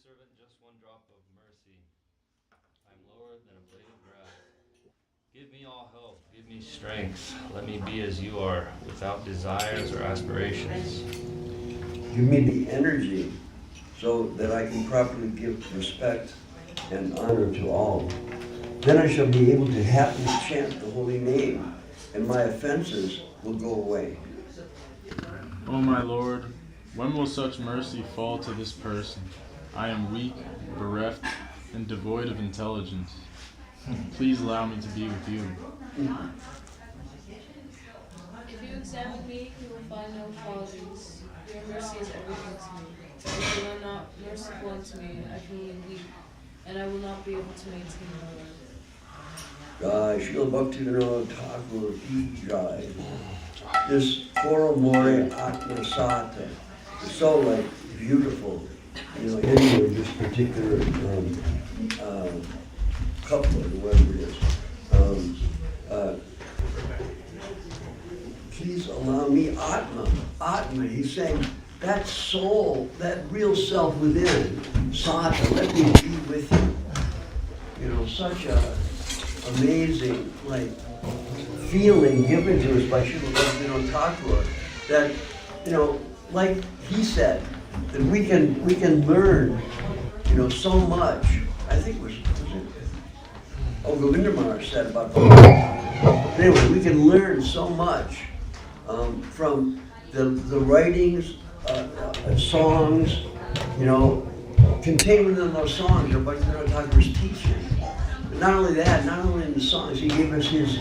servant just one drop of mercy. I am lower than a blade of grass. Give me all help, give me strength. Let me be as you are, without desires or aspirations. Give me the energy so that I can properly give respect and honor to all. Then I shall be able to happily chant the holy name, and my offenses will go away. O my Lord, when will such mercy fall to this person? I am weak, bereft, and devoid of intelligence. Please allow me to be with you. If you examine me, you will find no qualities. Your mercy is everything to me. If you are not merciful unto me, I can only weep, and I will not be able to maintain my love. Jai Srila Bhaktivinoda Thakur ki Jai. This Koro More Atma Sata is so like beautiful. Anyway, this particular couplet or whatever it is. Please allow me Atma. Atma, he's saying that soul, that real self within, Sata, let me be with you. Such a amazing feeling given to us by Srila Bhaktivinoda Thakur that, like he said, that we can learn, so much. I think it was Govinda Maharaj said about that. Anyway, we can learn so much from the writings, songs, contained within those songs are Bhaktivinoda Thakur's teaching. But not only that, not only in the songs, he gave us his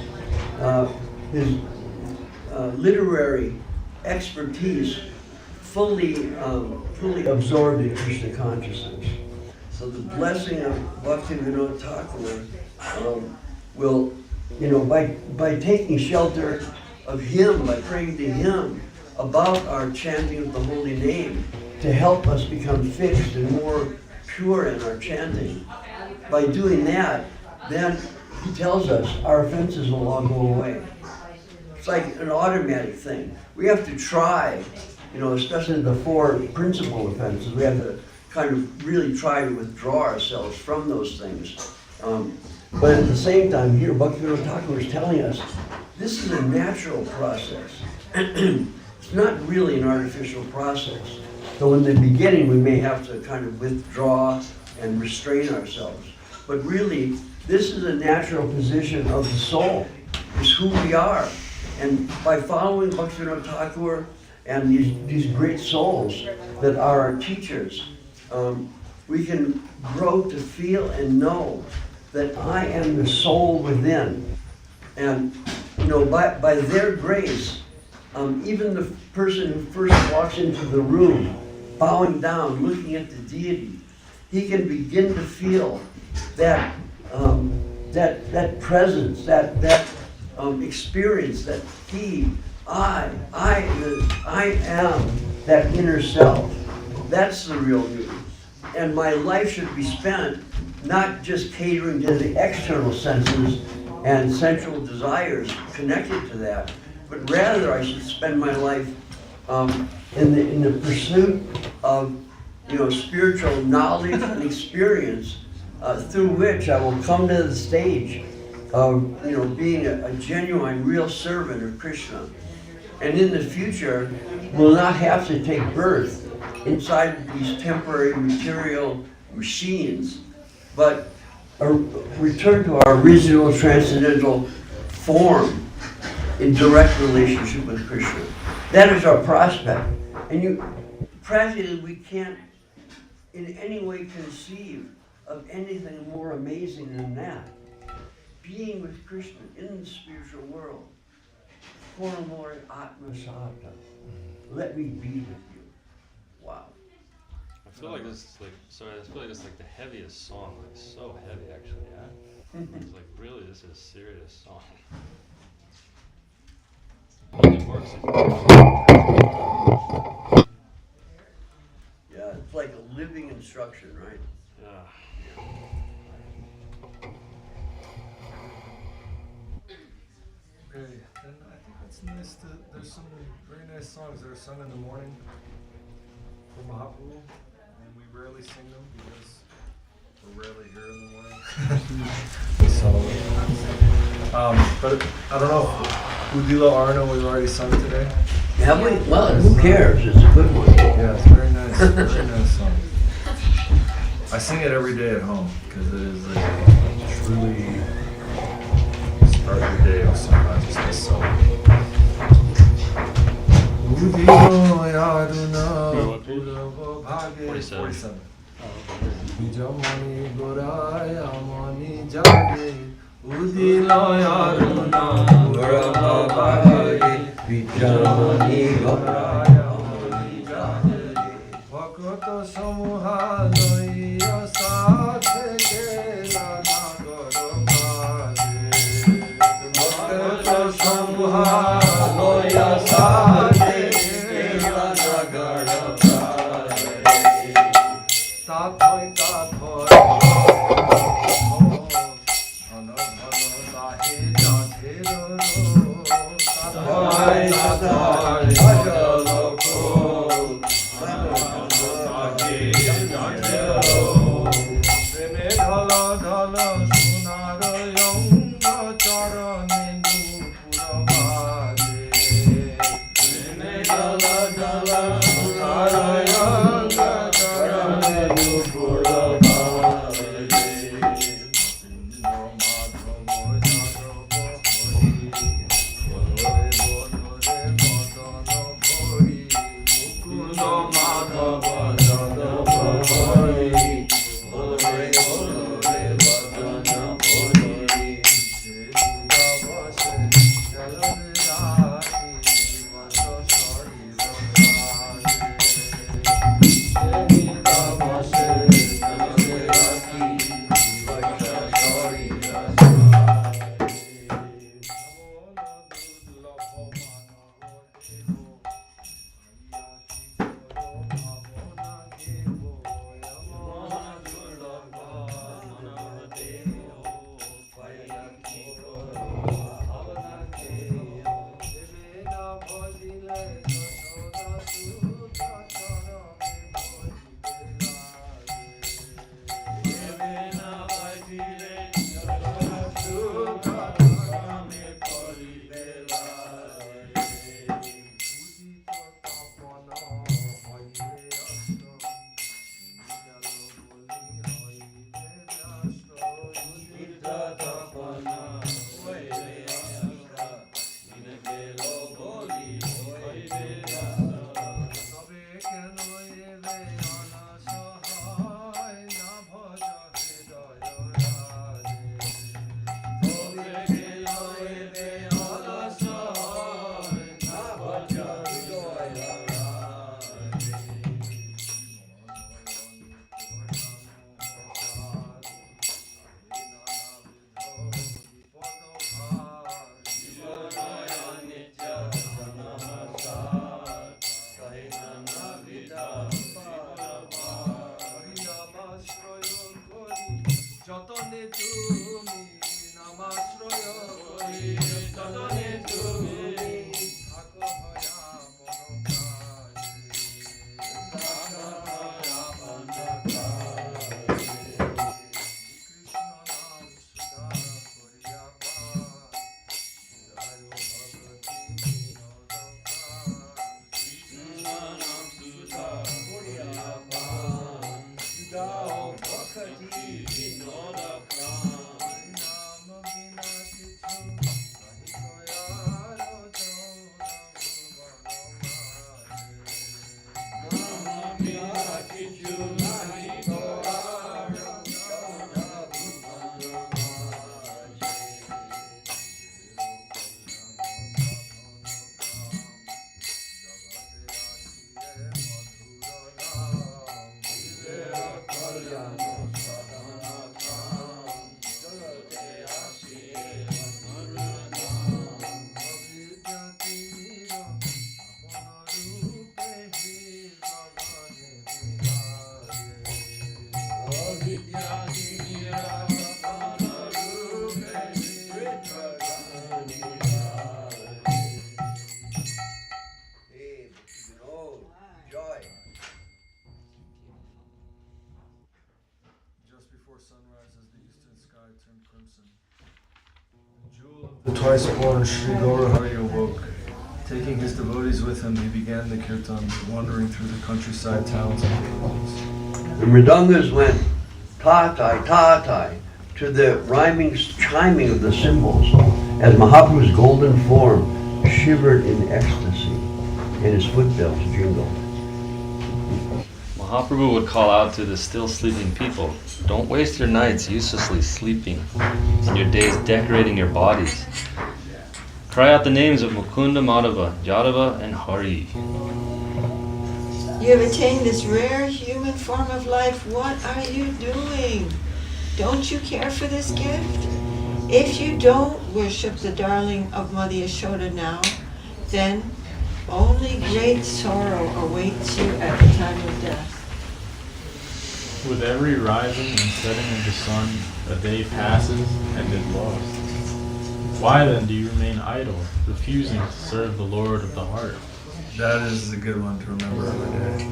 literary expertise, fully absorbed in Krishna consciousness. So the blessing of Bhaktivinoda Thakur will, by taking shelter of him, by praying to him about our chanting of the holy name, to help us become fixed and more pure in our chanting. By doing that, then he tells us our offenses will all go away. It's like an automatic thing. We have to try, especially the four principal offenses, we have to kind of really try to withdraw ourselves from those things. But at the same time, here, Bhaktivinoda Thakur is telling us, this is a natural process. It's not really an artificial process. So in the beginning, we may have to kind of withdraw and restrain ourselves. But really, this is a natural position of the soul. It's who we are. And by following Bhaktivinoda Thakur and these great souls that are our teachers, we can grow to feel and know that I am the soul within. And by their grace, even the person who first walks into the room, bowing down, looking at the deity, he can begin to feel that presence, that experience, that I am that inner self. That's the real me. And my life should be spent not just catering to the external senses and sensual desires connected to that, but rather I should spend my life in the pursuit of spiritual knowledge and experience through which I will come to the stage of being a genuine, real servant of Krishna. And in the future, will not have to take birth inside these temporary material machines, but return to our original transcendental form in direct relationship with Krishna. That is our prospect. And practically we can't in any way conceive of anything more amazing than that. Being with Krishna in the spiritual world. Paramore Atma Sata. Let me be with you. Wow. I feel like this is the heaviest song. So heavy actually, yeah? It's really this is a serious song. It works. Yeah, it's like a living instruction, right? Yeah. Okay, and I think it's nice there's some very nice songs that are sung in the morning for Mahaprabhu, and we rarely sing them because we're rarely here in the morning. So, but I don't know. Udila Arno we've already sung today. Have we? Well, who cares? It's a good one. Yeah, it's very nice. Very nice song. I sing it every day at home because it is a truly start your day with some consciousness. So. What page? 47. turned crimson. Jewel of the twice-born Sri Gaurahari awoke. Taking his devotees with him, he began the kirtan, wandering through the countryside towns and villages. The mridungas went ta-tai, to the rhyming chiming of the cymbals, as Mahaprabhu's golden form shivered in ecstasy, and his footbells jingled. Mahaprabhu would call out to the still sleeping people, "Don't waste your nights uselessly sleeping, and your days decorating your bodies. Cry out the names of Mukunda, Madhava, Yadava, and Hari." You have attained this rare human form of life. What are you doing? Don't you care for this gift? If you don't worship the darling of Mother Yashoda now, then only great sorrow awaits you at the time of death. With every rising and setting of the sun, a day passes and is lost. Why then do you remain idle, refusing to serve the Lord of the heart? That is a good one to remember every day.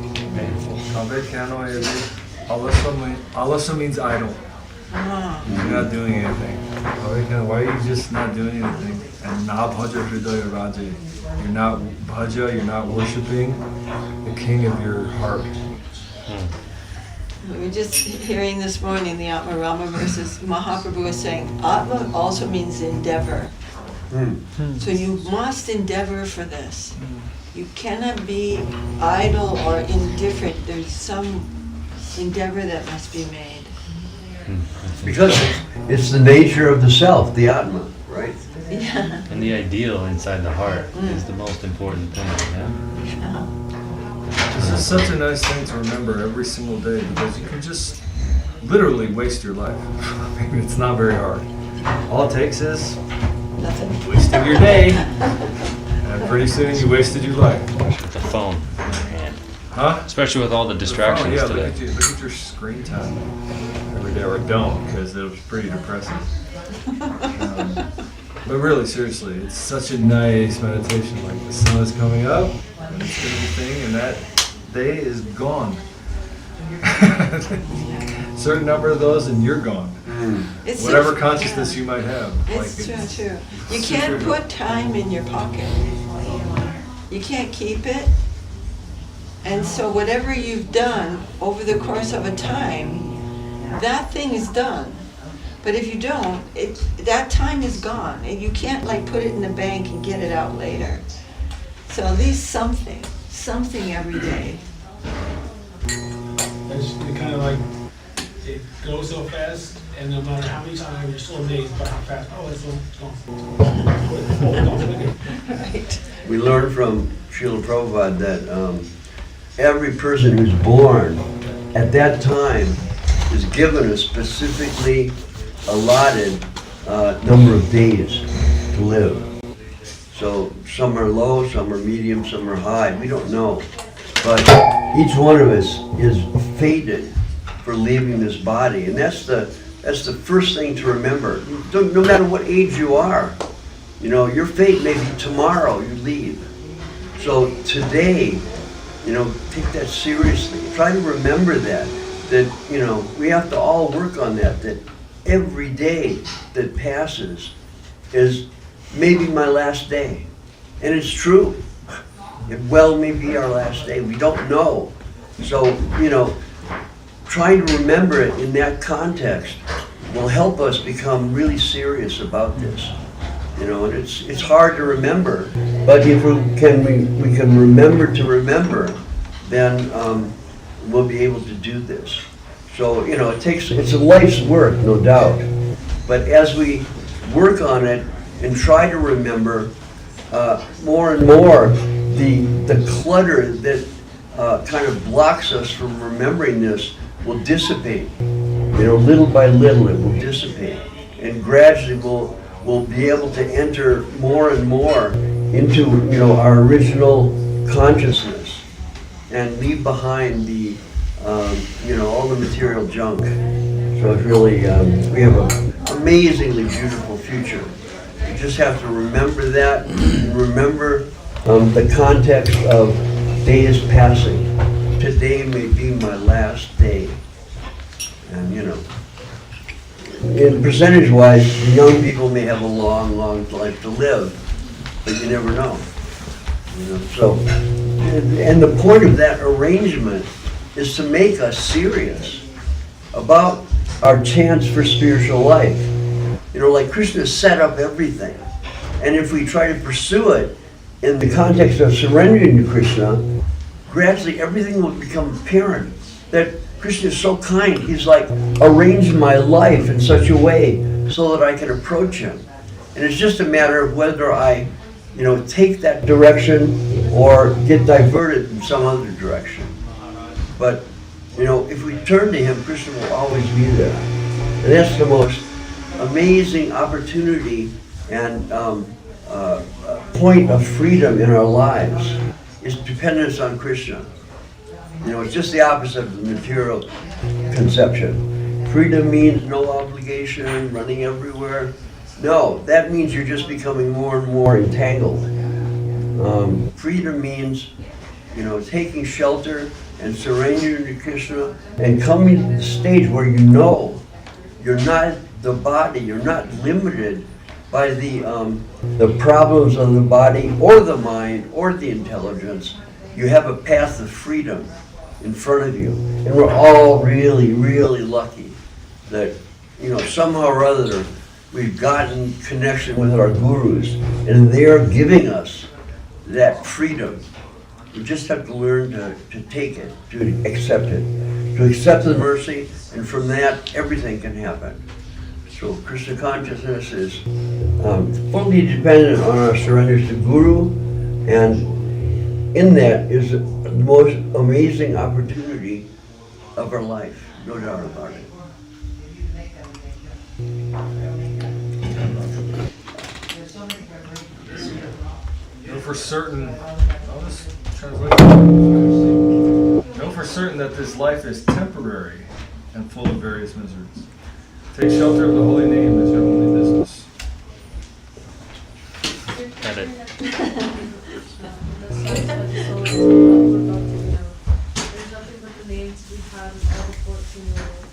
Alasa means idle. Ah. You're not doing anything. Why are you just not doing anything? And na bhaja hridaya raja. You're not bhaja, you're not worshiping the king of your heart. We were just hearing this morning the Atma Rama verses. Mahaprabhu was saying, Atma also means endeavor. So you must endeavor for this. You cannot be idle or indifferent. There's some endeavor that must be made. Because it's the nature of the self, the Atma, right? Yeah. And the ideal inside the heart is the most important thing, yeah? This is such a nice thing to remember every single day because you can just literally waste your life. I mean, it's not very hard. All it takes is Nothing. wasting your day. And pretty soon you wasted your life. With the phone in your hand. Huh? Especially with all the distractions Oh, yeah, today. look at your screen time every day, or don't, because it was pretty depressing. But really, seriously, it's such a nice meditation. Like the sun is coming up, and it's doing the thing, and that day is gone. Certain number of those, and you're gone. It's Whatever so- consciousness you might have. It's true. You can't put time in your pocket. You can't keep it. And so whatever you've done over the course of a time, that thing is done. But if you don't, that time is gone. And you can't like put it in the bank and get it out later. So at least something every day. It's kind of like, it goes so fast, and no matter how many times you're so amazed by how fast, oh, it's gone. Right. We learned from Srila Prabhupada that every person who's born at that time is given a specifically allotted number of days to live. So some are low, some are medium, some are high. We don't know. But each one of us is fated for leaving this body. And that's the first thing to remember. No matter what age you are, you know, your fate may be tomorrow you leave. So today, you know, take that seriously. Try to remember that, you know, we have to all work on that every day that passes is maybe my last day. And it's true. It well may be our last day. We don't know. So, you know, trying to remember it in that context will help us become really serious about this. You know, and it's hard to remember, but if we can remember to remember, then we'll be able to do this. So, you know, it's a life's work, no doubt. But as we work on it and try to remember more and more, the clutter that kind of blocks us from remembering this will dissipate. You know, little by little it will dissipate. And gradually we'll be able to enter more and more into, you know, our original consciousness and leave behind the, you know, all the material junk. So it's really, we have an amazingly beautiful future. You just have to remember that, and remember the context of day is passing. Today may be my last day. And, you know, in percentage-wise, the young people may have a long, long life to live, but you never know. So, and the point of that arrangement is to make us serious about our chance for spiritual life. Like Krishna set up everything. And if we try to pursue it in the context of surrendering to Krishna, gradually everything will become apparent. That Krishna is so kind. He's like arranged my life in such a way so that I can approach him. And it's just a matter of whether I, take that direction or get diverted in some other direction. But, if we turn to him, Krishna will always be there. And that's the most amazing opportunity and point of freedom in our lives, is dependence on Krishna. It's just the opposite of the material conception. Freedom means no obligation, running everywhere. No, that means you're just becoming more and more entangled. Freedom means, taking shelter and surrendering to Krishna and coming to the stage where you're not the body, you're not limited by the problems of the body or the mind or the intelligence. You have a path of freedom in front of you. And we're all really, really lucky that, somehow or other, we've gotten connection with our gurus, and they're giving us that freedom. We just have to learn to take it, to accept it, to accept the mercy, and from that, everything can happen. So Krishna consciousness is fully dependent on our surrender to Guru, and in that is the most amazing opportunity of our life, no doubt about it. Know for certain, I'll just translate. Know for certain that this life is temporary and full of various miseries. Take shelter of the holy name as your only business. Edit. There's nothing but the name to be had in all the 14 worlds.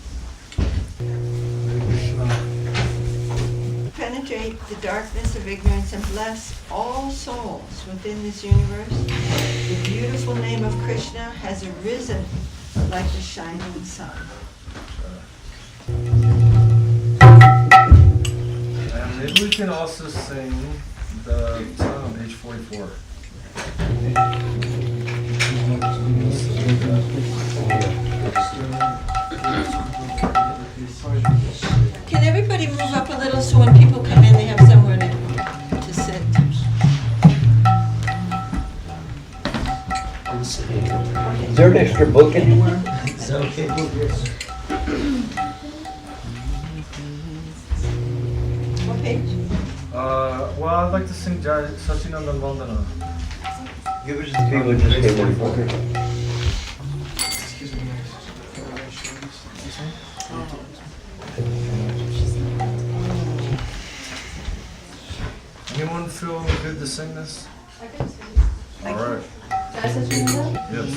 Penetrate the darkness of ignorance and bless all souls within this universe. The beautiful name of Krishna has arisen like the shining sun. And maybe we can also sing the song on page 44. Can everybody move up a little so when people come in they have somewhere to sit? Is there an extra book anywhere? What page? Well, I'd like to sing Sachinandan Vandana. Give it to the people who just came in. Anyone feel good to sing this? I can sing. All right. Can I sing that? Yes.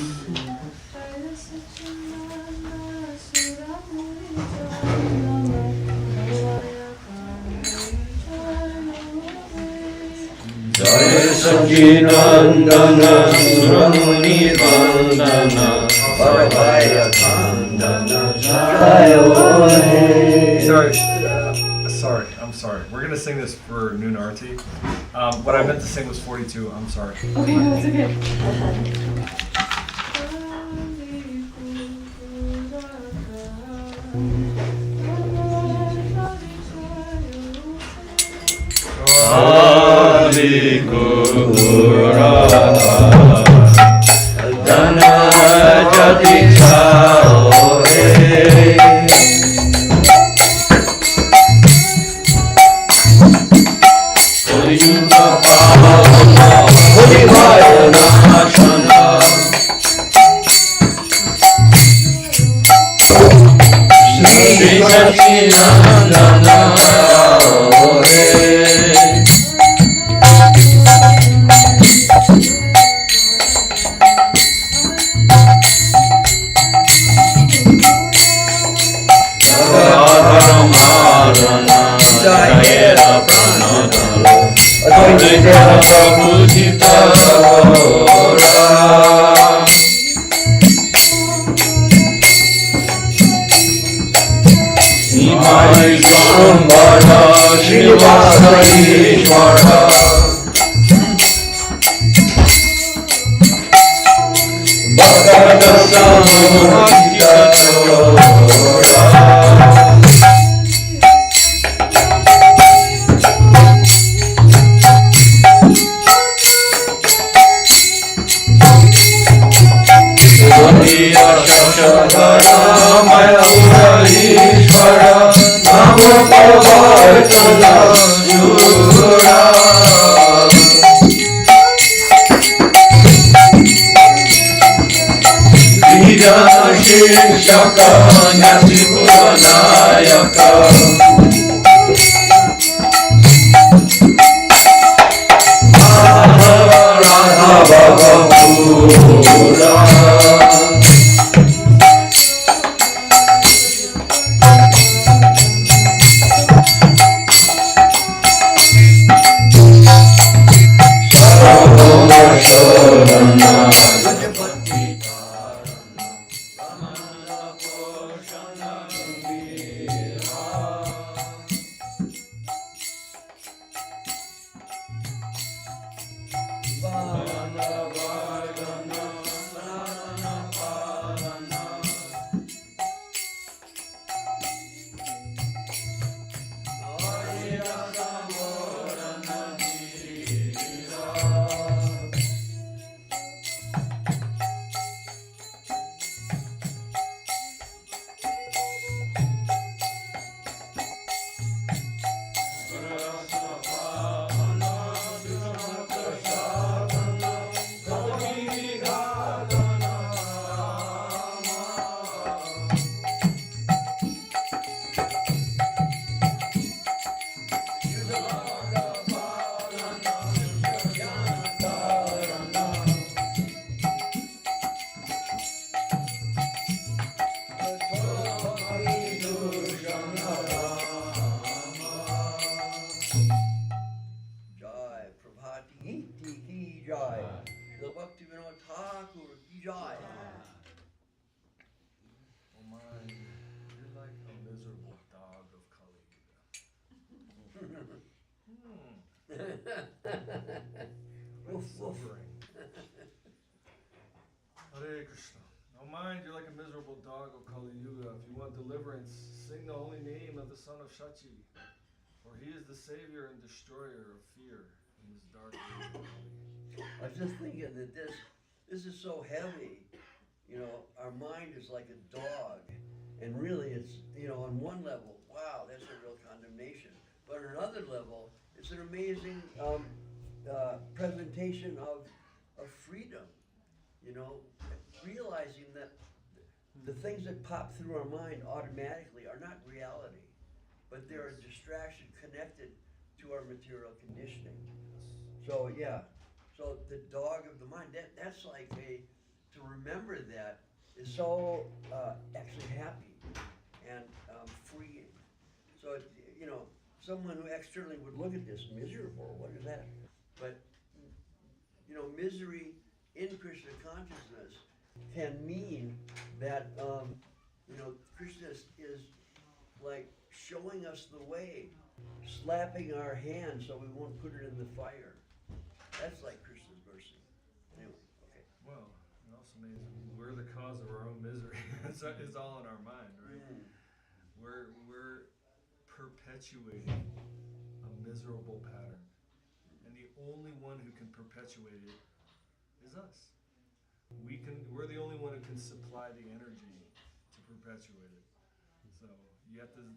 Jaya Sachinandana Suramuni Vandana Bhavaya Khandana Jaya Sorry, I'm sorry. We're gonna sing this for Noon Arti. What I meant to sing was 42. I'm sorry. Okay, that's okay. Adi Gurana Dana Jati Chao Yuga Pavana Holy Vayana Shana Sri Sachinandana Hare Krishna. Oh mind, you're like a miserable dog of Kali Yuga. If you want deliverance, sing the holy name of the son of Shachi, for he is the savior and destroyer of fear in this dark age of Kali. I was just thinking that this is so heavy. You know, our mind is like a dog. And really it's, you know, on one level, wow, that's a real condemnation. But on another level, it's an amazing presentation of freedom. You know, realizing that the things that pop through our mind automatically are not reality, but they're a distraction connected to our material conditioning. So yeah, so the dog of the mind, that's like to remember that is so actually happy and freeing. So, you know, someone who externally would look at this, miserable, what is that? But, you know, misery in Krishna consciousness can mean that, you know, Krishna is like showing us the way, slapping our hands so we won't put it in the fire. That's like Krishna's mercy. Anyway, okay. Well, it also means we're the cause of our own misery. It's all in our mind, right? Mm. We're perpetuating a miserable pattern. And the only one who can perpetuate it is us. We're the only one who can supply the energy to perpetuate it. So you have the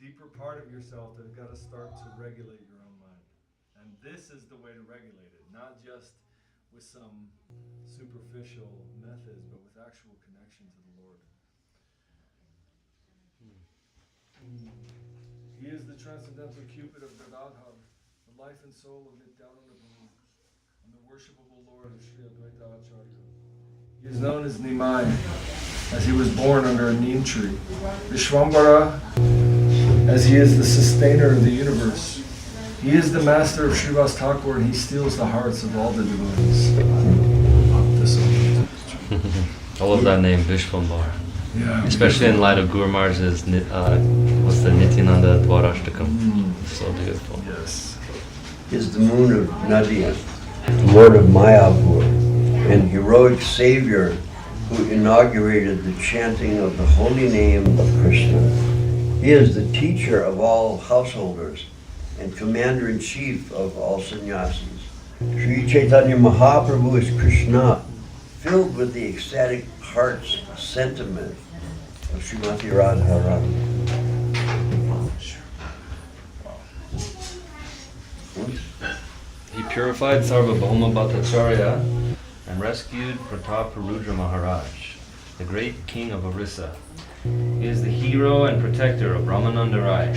deeper part of yourself that's got to start to regulate your own mind. And this is the way to regulate it, not just with some superficial methods, but with actual connection to the Lord. He is the transcendental Cupid of Gadadhar, the life and soul of Nityananda Prabhu, and the worshipable Lord of Sri Advaita Acharya. He is known as Nimai, as he was born under a neem tree. Vishwambara, as he is the sustainer of the universe. He is the master of Srivas Thakur, and he steals the hearts of all the devotees. I love that name, Vishwambara. Yeah, especially in light of Guru Maharaj's what's the Nityananda Dwarashtakam. So beautiful. Yes. Is the moon of Nadia, Lord of Mayapur, and heroic savior who inaugurated the chanting of the holy name of Krishna. He is the teacher of all householders and commander-in-chief of all sannyasis. Sri Chaitanya Mahaprabhu is Krishna, filled with the ecstatic heart's sentiment of Srimati Radharani. He purified Sarvabhauma Bhattacharya and rescued Prataparudra Maharaj, the great king of Orissa. He is the hero and protector of Ramananda Rai.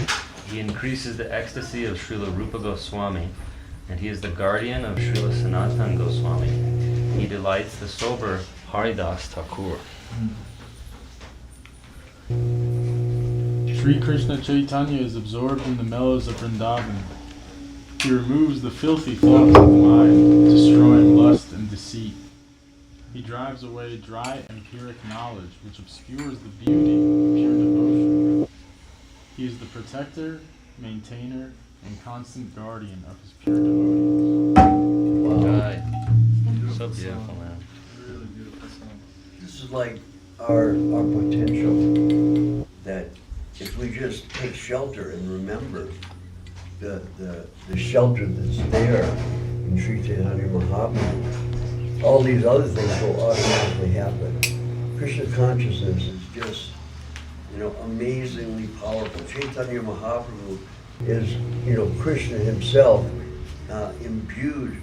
He increases the ecstasy of Srila Rupa Goswami, and he is the guardian of Srila Sanatan Goswami. He delights the sober Haridas Thakur. Sri Krishna Chaitanya is absorbed in the mellows of Vrindavan. He removes the filthy thoughts of the mind, destroying lust and deceit. He drives away dry empiric knowledge, which obscures the beauty of pure devotion. He is the protector, maintainer, and constant guardian of his pure devotees. Right. So beautiful, man. Really beautiful song. This is like our potential, that if we just take shelter and remember the shelter that's there in Sri Chaitanya Mahaprabhu, all these other things will automatically happen. Krishna consciousness is just, amazingly powerful. Chaitanya Mahaprabhu is, Krishna himself imbued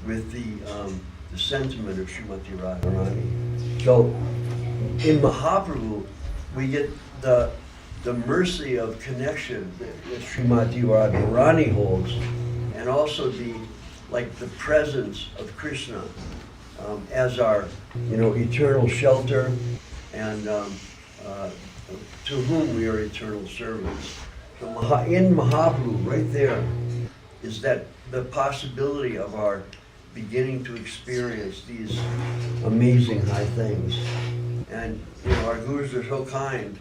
with the sentiment of Srimati Radharani. So in Mahaprabhu, we get the mercy of connection that Srimati Radharani holds, and also the presence of Krishna as our, eternal shelter, and to whom we are eternal servants. So in Mahaprabhu, right there, is that the possibility of our beginning to experience these amazing high things. And our gurus are so kind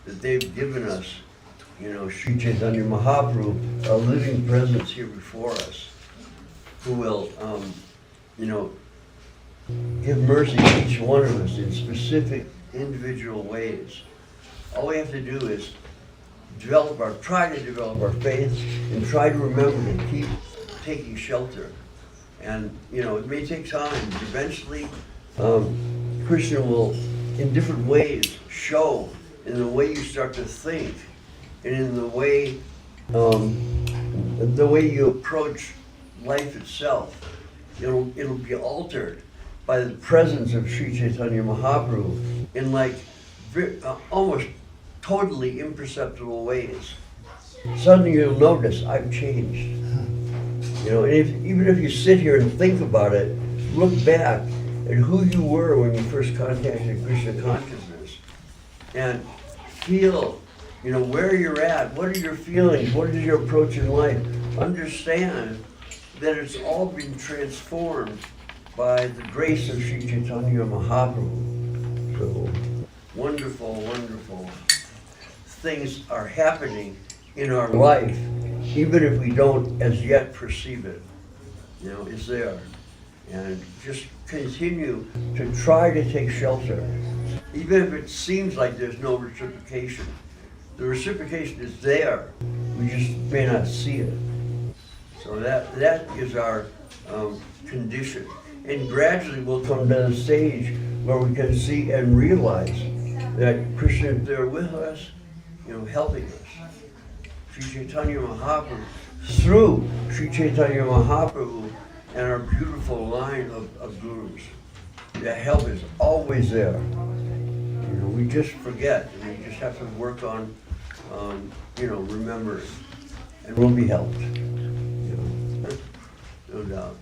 that they've given us, Sri Chaitanya Mahaprabhu, a living presence here before us, who will, give mercy to each one of us in specific individual ways. All we have to do is try to develop our faith, and try to remember to keep taking shelter. And, it may take time, but eventually Krishna will, in different ways, show in the way you start to think, and in the way you approach life itself. It'll be altered by the presence of Sri Chaitanya Mahaprabhu in almost totally imperceptible ways. Suddenly you'll notice, I've changed. And even if you sit here and think about it, look back at who you were when you first contacted Krishna consciousness, and feel, where you're at, what are your feelings, what is your approach in life. Understand that it's all been transformed by the grace of Sri Chaitanya Mahaprabhu. So wonderful, wonderful things are happening in our life, even if we don't as yet perceive it. It's there. And just continue to try to take shelter. Even if it seems like there's no reciprocation. The reciprocation is there. We just may not see it. So that is our condition. And gradually we'll come to the stage where we can see and realize that Krishna is there with us, helping us. Sri Chaitanya Mahaprabhu, through Sri Chaitanya Mahaprabhu and our beautiful line of gurus. That help is always there. We just forget, and we just have to work on, remembering, and we'll be helped. No doubt.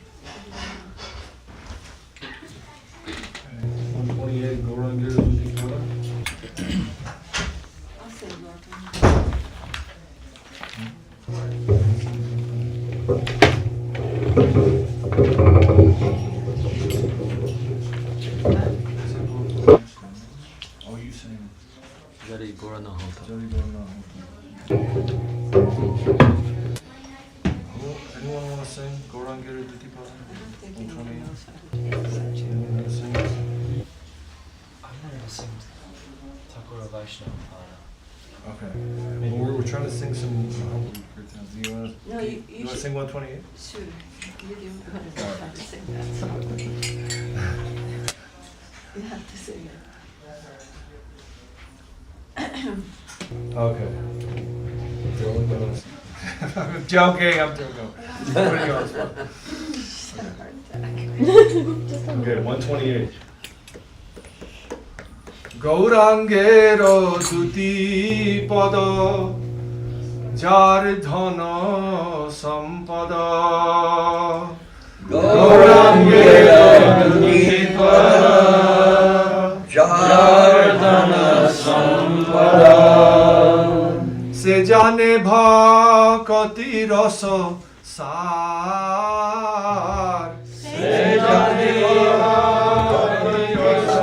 128, Gauranga Dutipura. I'll say welcome. Oh, you saying? Jari Gora Nahota. Anyone want to sing Gauranga Dutipura? Thinking of 128. else. Anyone want to sing? Vaishnava Pada. Okay. Well, we're trying to sing some humble kirtans. Do you want to? No, you You want to should. sing 128? Sure. You do have to sing that song. You have to sing it. Okay. I'm joking. I'm joking. Just putting you on the spot. Okay, 128. গৌরাঙ্গের দুতি পদ যার ধন সম্পদ গৌরাঙ্গের দুতি পদ যার ধন সম্পদ সে জানে ভকতি রস সার সে জানে ভকতি রস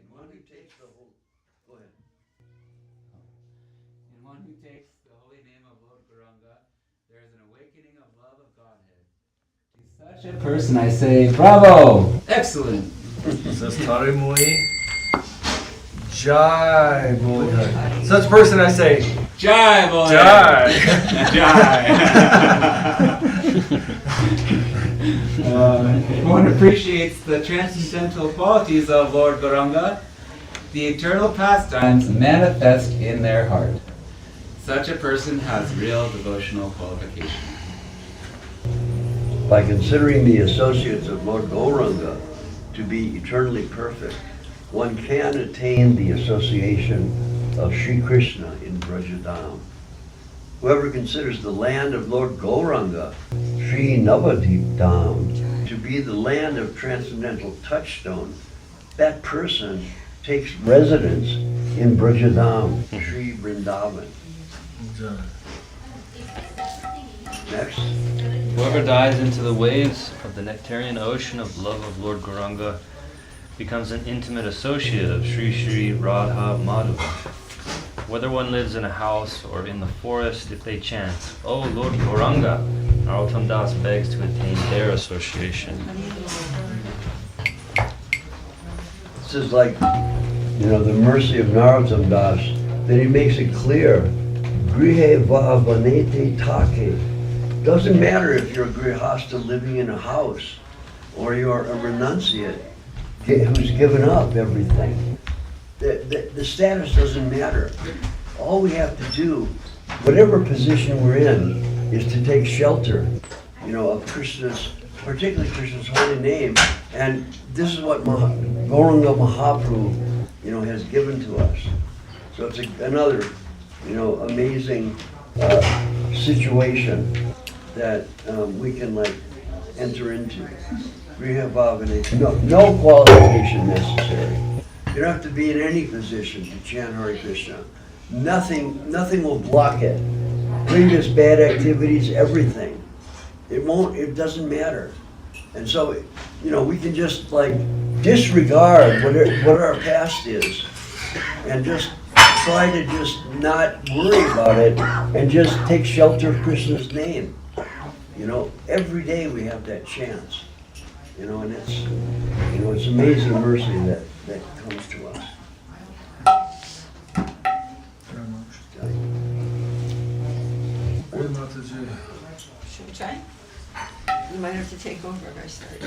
In one takes the whole, go ahead. In one who takes the holy name of Lord Gauranga, there is an awakening of love of Godhead. To such a person I say, bravo! Excellent! Says Tari Muni. Jai Boli Hari. Such person I say, Jai Boli! Jai! If one appreciates the transcendental qualities of Lord Gauranga, the eternal pastimes manifest in their heart. Such a person has real devotional qualification. By considering the associates of Lord Gauranga to be eternally perfect, one can attain the association of Sri Krishna in Brajadam. Whoever considers the land of Lord Gauranga, Sri Navadip Dham, to be the land of transcendental touchstone, that person takes residence in Brajadam, Sri Vrindavan. Next. Whoever dives into the waves of the nectarian ocean of love of Lord Gauranga becomes an intimate associate of Sri Sri Radha Madhava. Whether one lives in a house or in the forest, if they chant, "Oh Lord Gauranga," Narottam Das begs to attain their association. This is like, the mercy of Narottam Das, that he makes it clear, Grihe va vanete take. Doesn't matter if you're a grihasta living in a house, or you're a renunciate who's given up everything. The status doesn't matter. All we have to do, whatever position we're in, is to take shelter, of Krishna's, particularly Krishna's holy name. And this is what Gauranga Mahaprabhu, has given to us. So it's another, amazing situation that we can enter into. No qualification necessary. You don't have to be in any position to chant Hare Krishna. Nothing will block it. Previous bad activities, everything. It doesn't matter. And so, we can just disregard what our past is and just try to just not worry about it and just take shelter of Krishna's name. Every day we have that chance. And it's amazing mercy that comes to us. Should we try? You might have to take over if I start.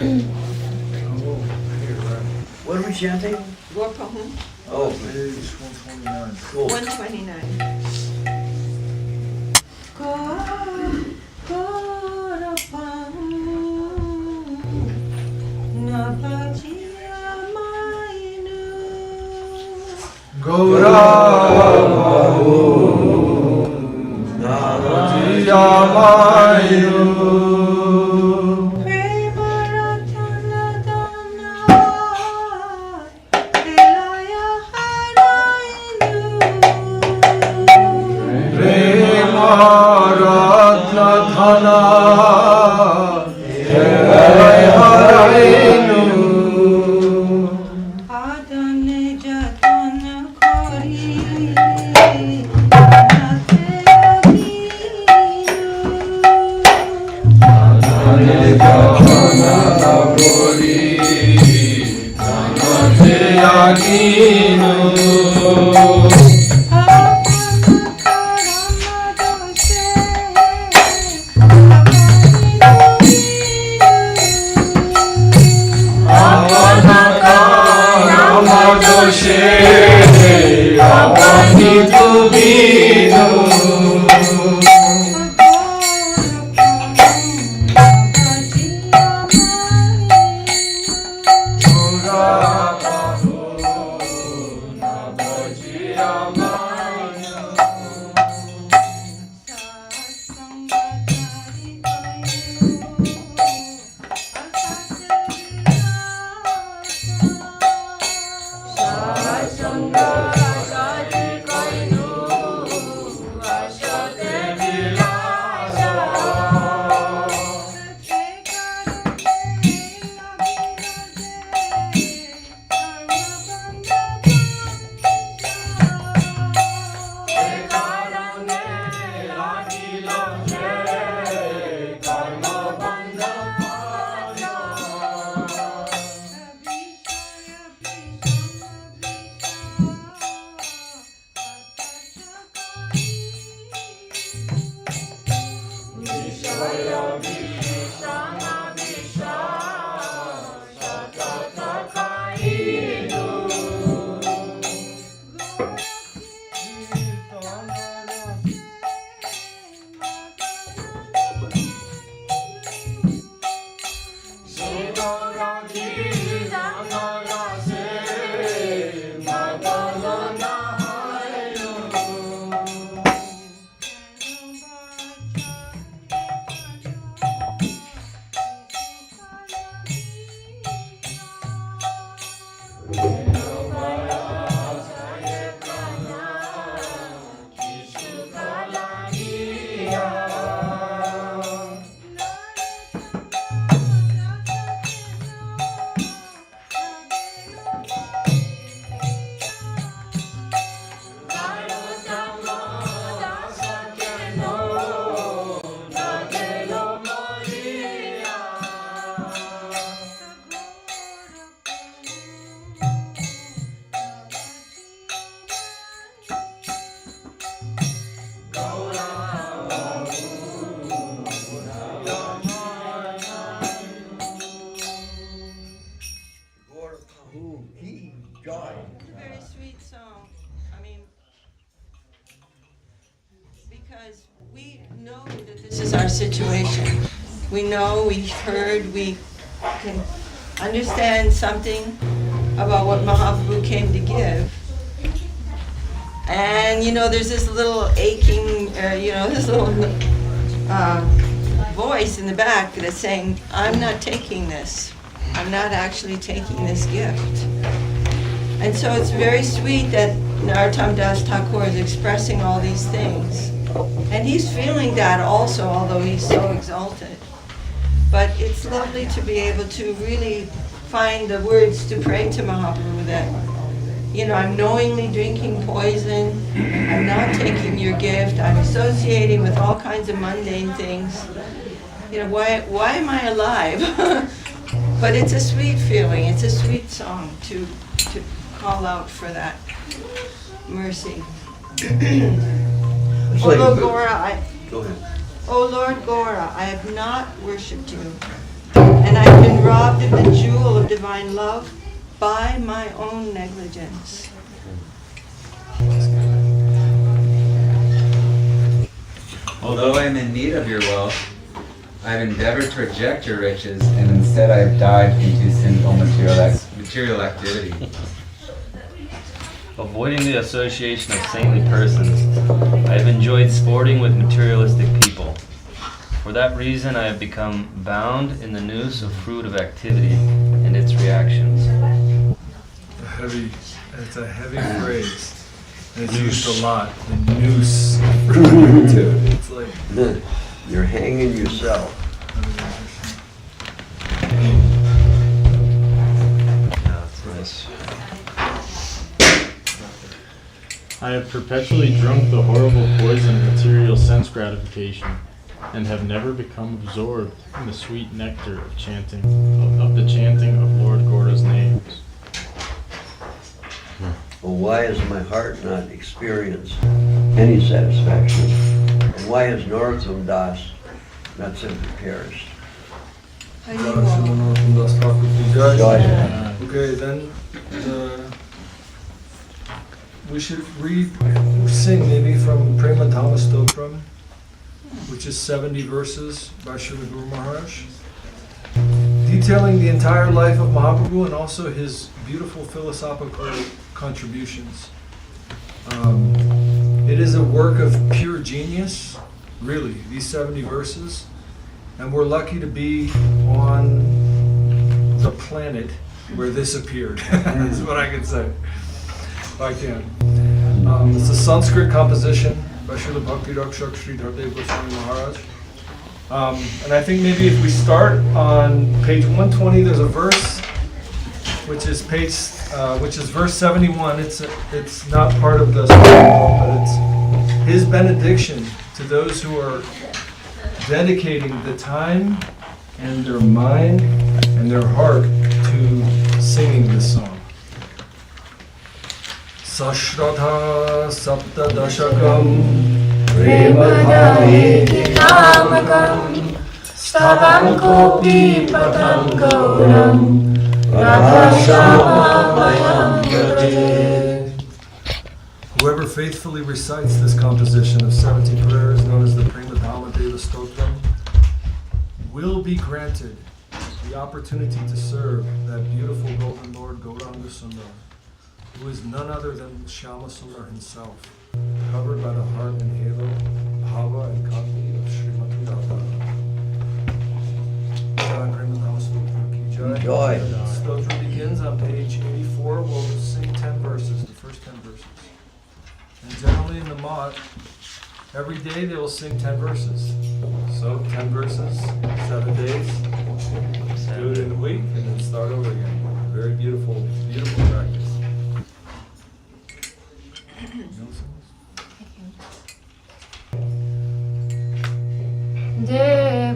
What are we chanting? Gorpahum, Oh, Page 129. cool. 129. who he, Joy. It's a very sweet song. I mean, because we know that this is our situation. We know, we've heard, we can understand something about what Mahaprabhu came to give. And, there's this little aching, this little voice in the back that's saying, I'm not taking this. I'm not actually taking this gift. And so it's very sweet that Narottam Das Thakur is expressing all these things. And he's feeling that also, although he's so exalted. But it's lovely to be able to really find the words to pray to Mahaprabhu that, I'm knowingly drinking poison, I'm not taking your gift, I'm associating with all kinds of mundane things. Why am I alive? But it's a sweet feeling, it's a sweet song to call out for that mercy. It's Oh like- Lord Gora, Go ahead. O Lord Gora, I have not worshipped you, and I have been robbed of the jewel of divine love by my own negligence. Although I am in need of your wealth, I have endeavored to reject your riches, and instead I have dived into sinful material activity. Avoiding the association of saintly persons, I have enjoyed sporting with materialistic people. For that reason, I have become bound in the noose of fruit of activity and its reactions. It's a heavy phrase. And it's used a lot. The noose. It's like You're hanging yourself. Yeah, that's nice. I have perpetually drunk the horrible poison of material sense gratification, and have never become absorbed in the sweet nectar of the chanting of Lord Gora's names. Well, why has my heart not experienced any satisfaction? And why has Narottam Das not simply perished? Joy. Okay, then we should sing maybe from Prema Dhamma Stotram, which is 70 verses by Srila Guru Maharaj, detailing the entire life of Mahaprabhu and also his beautiful philosophical contributions. It is a work of pure genius, really, these 70 verses, and we're lucky to be on the planet where this appeared. That's what I can say, if I can. It's a Sanskrit composition by Srila Bhakti Rakshak Sri Dhardeva Goswami Maharaj. And I think maybe if we start on page 120, there's a verse, which is verse 71. It's not part of the song, but it's his benediction to those who are dedicating the time and their mind and their heart to singing this song. Sashradha Sapta Dashakam Premadhami Kamakam Stavankopi Patam Gauram Radhashamayam Gade. Whoever faithfully recites this composition of 70 prayers known as the Prema Dhamma Deva Stotram will be granted the opportunity to serve that beautiful golden Lord Gauranga Sundar, who is none other than Shyama Sundar himself, covered by the heart and halo, bhava and kanti of Srimati Radha. Jai Prema Dhamma Stotram ki jai. Joy. Stotra begins on page 84. We'll sing 10 verses, the first 10 verses. And generally in the Math, every day they will sing 10 verses. So 10 verses, 7 days. Do it in a week and then start over again. Very beautiful, beautiful practice.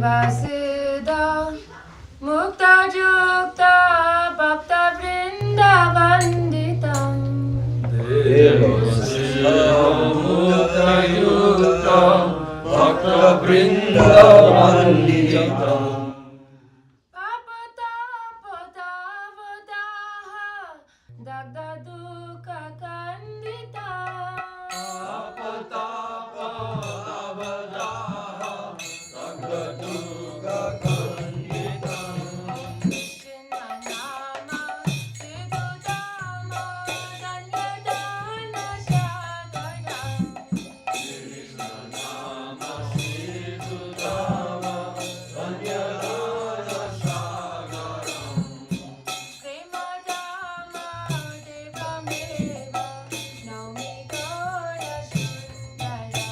Devasida Mukta Jukta Bhakta Vrinda Vanditam Bhakta Vrinda Vanditam Papata Pata Vadaha Dagda Dukha Kandita Apatapa Navadaha Dagdaduga Kandita Krishna Nama Sidudama Danyadana Shagara Krishna Nama Sidudama Danyadana Sagaram Prema Dama Devameva Naumi Gaura Sundara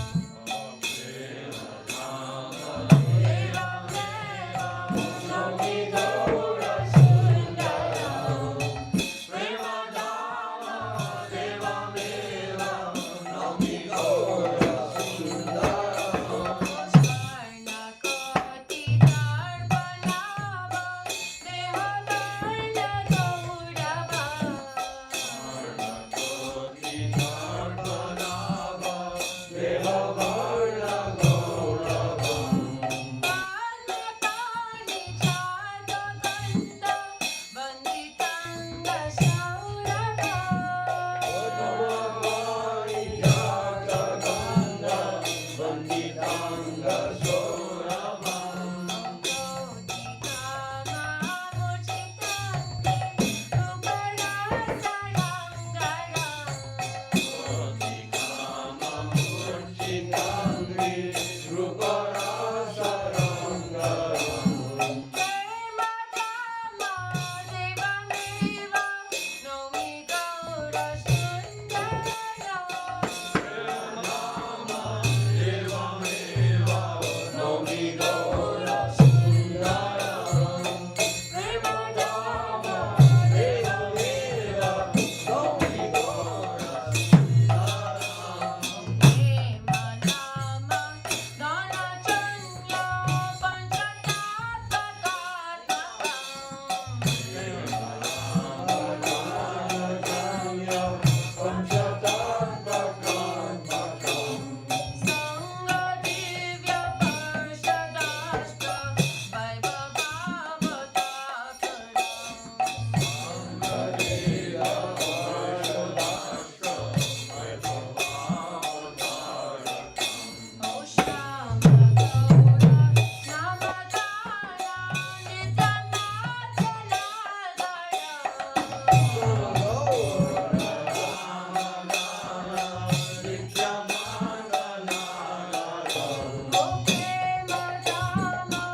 Naumi Gaura Sundara Prema Dama Devameva Naumi Gaura Sundaram Swarna Koti Darpanava Deha Varna Gaurava Koti Dharmanava Devavarna Gauravam Pani Chata Ganda Banditanga Saurava Namavani Jataganda Vanditanga Soravam Koti Kama Murchitante Rupara Sarangara Koti Kama Murchitangri Ruparasa Rangaram Prema Dama Devameva Naumi Gaura Sundara Devameva Naumi Gaura Sundaram Prema Dama Devameva Naumi Gaura Prema Nama Dana Chanya Panchatattvakarmakam Sangha Divya Parshadashta Vaibhavavataparam O Shama Gaura Namadaya Nityanatyanagara O Prema Dama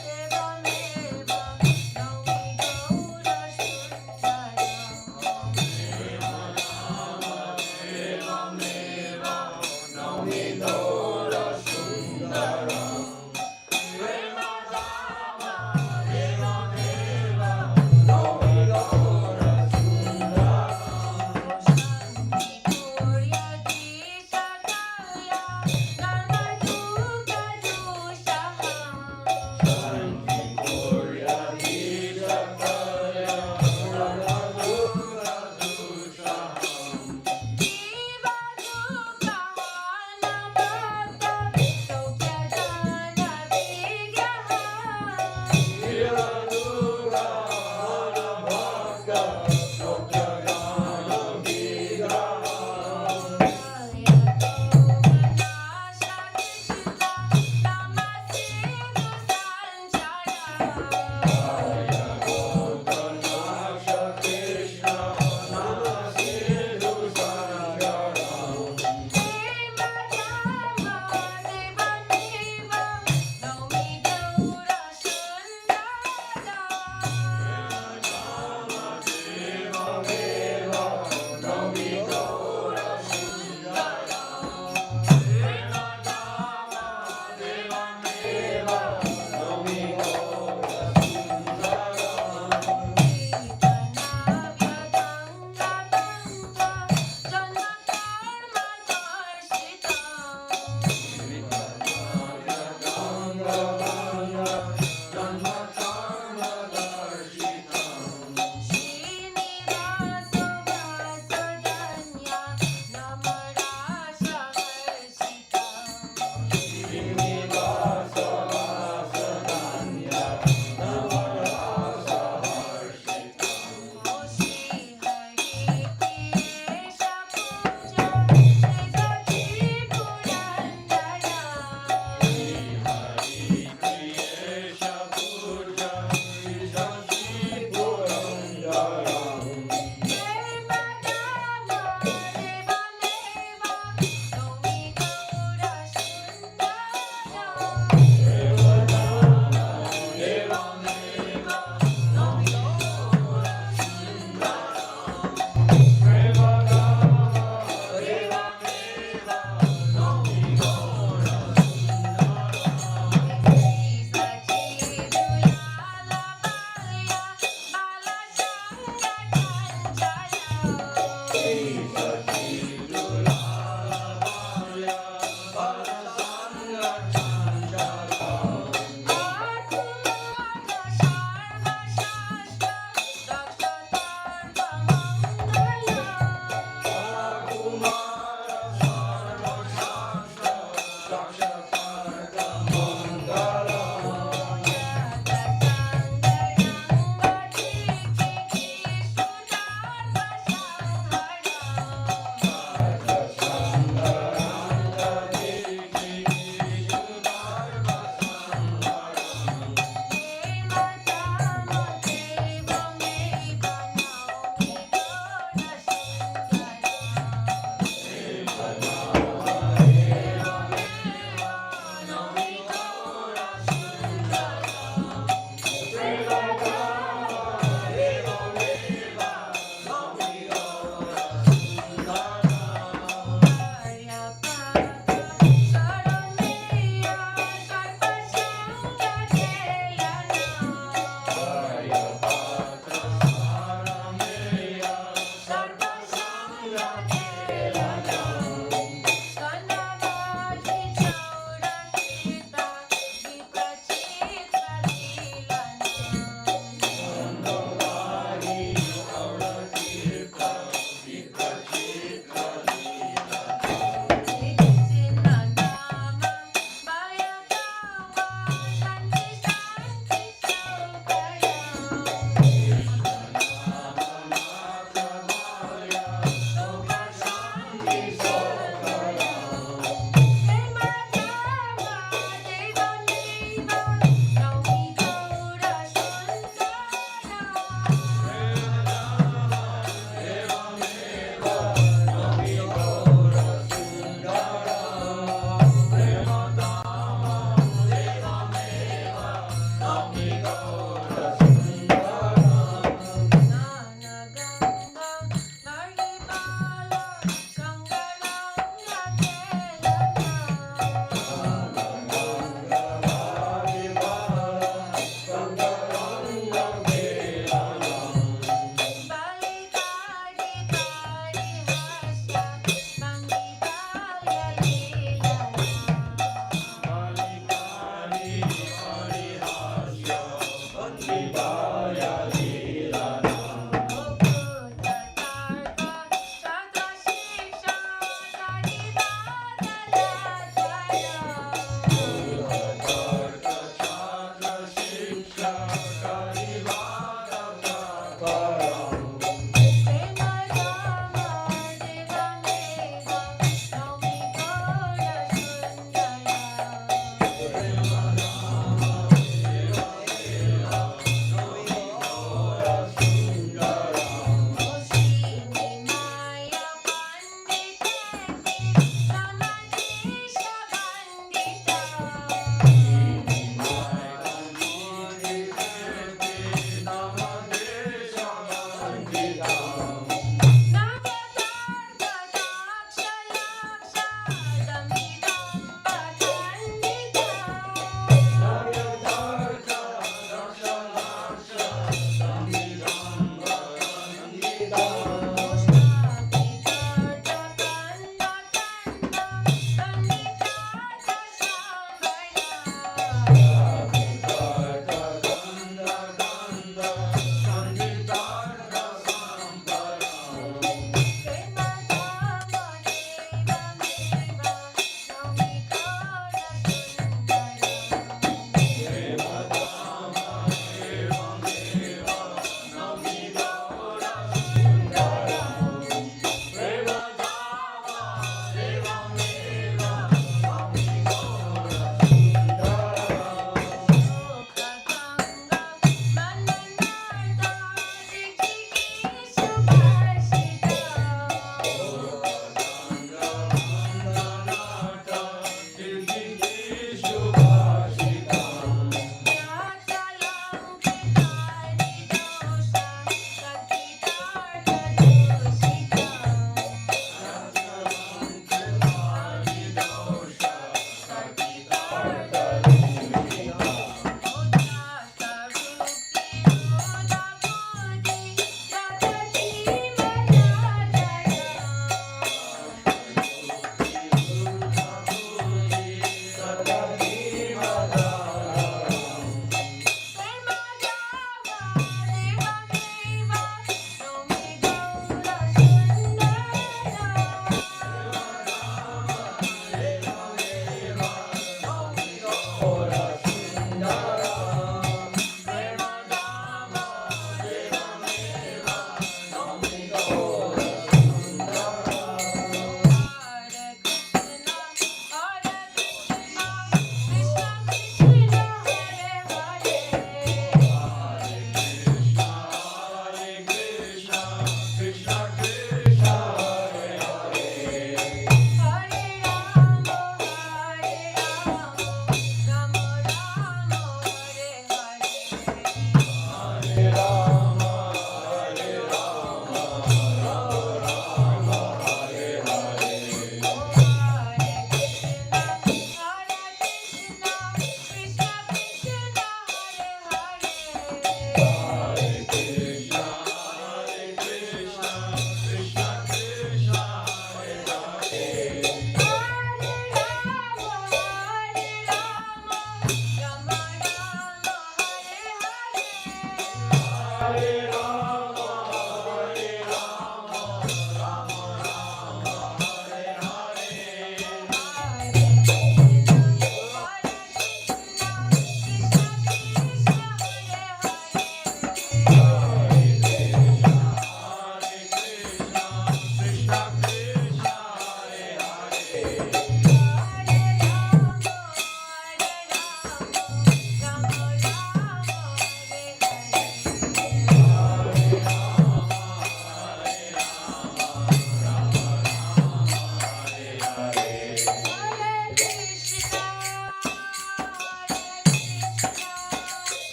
Devameva Naumi Gaura Sundara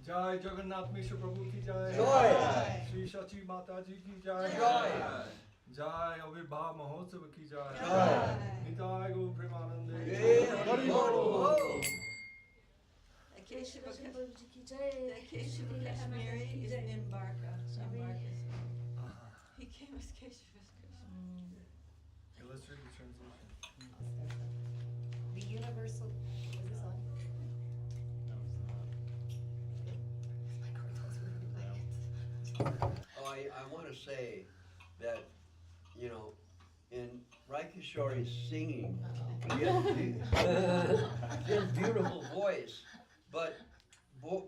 Jai Jagannath Misa Prabhu ki jai. Joy. Shri Shachi Mata ji ki jai. Joy. Jai Avirbhav Mahotsav ki jai. Joy. Nitai Gaur Premanande. Yeah, Hari Bol. The Keshav Kashmiri is Nimbarka. He came as Keshav Krishna. Let's read the translation. The universal. Was this on? My cord tells me to play it. Oh, I want to say that, you know, in Raikishori's singing, he has a beautiful voice, but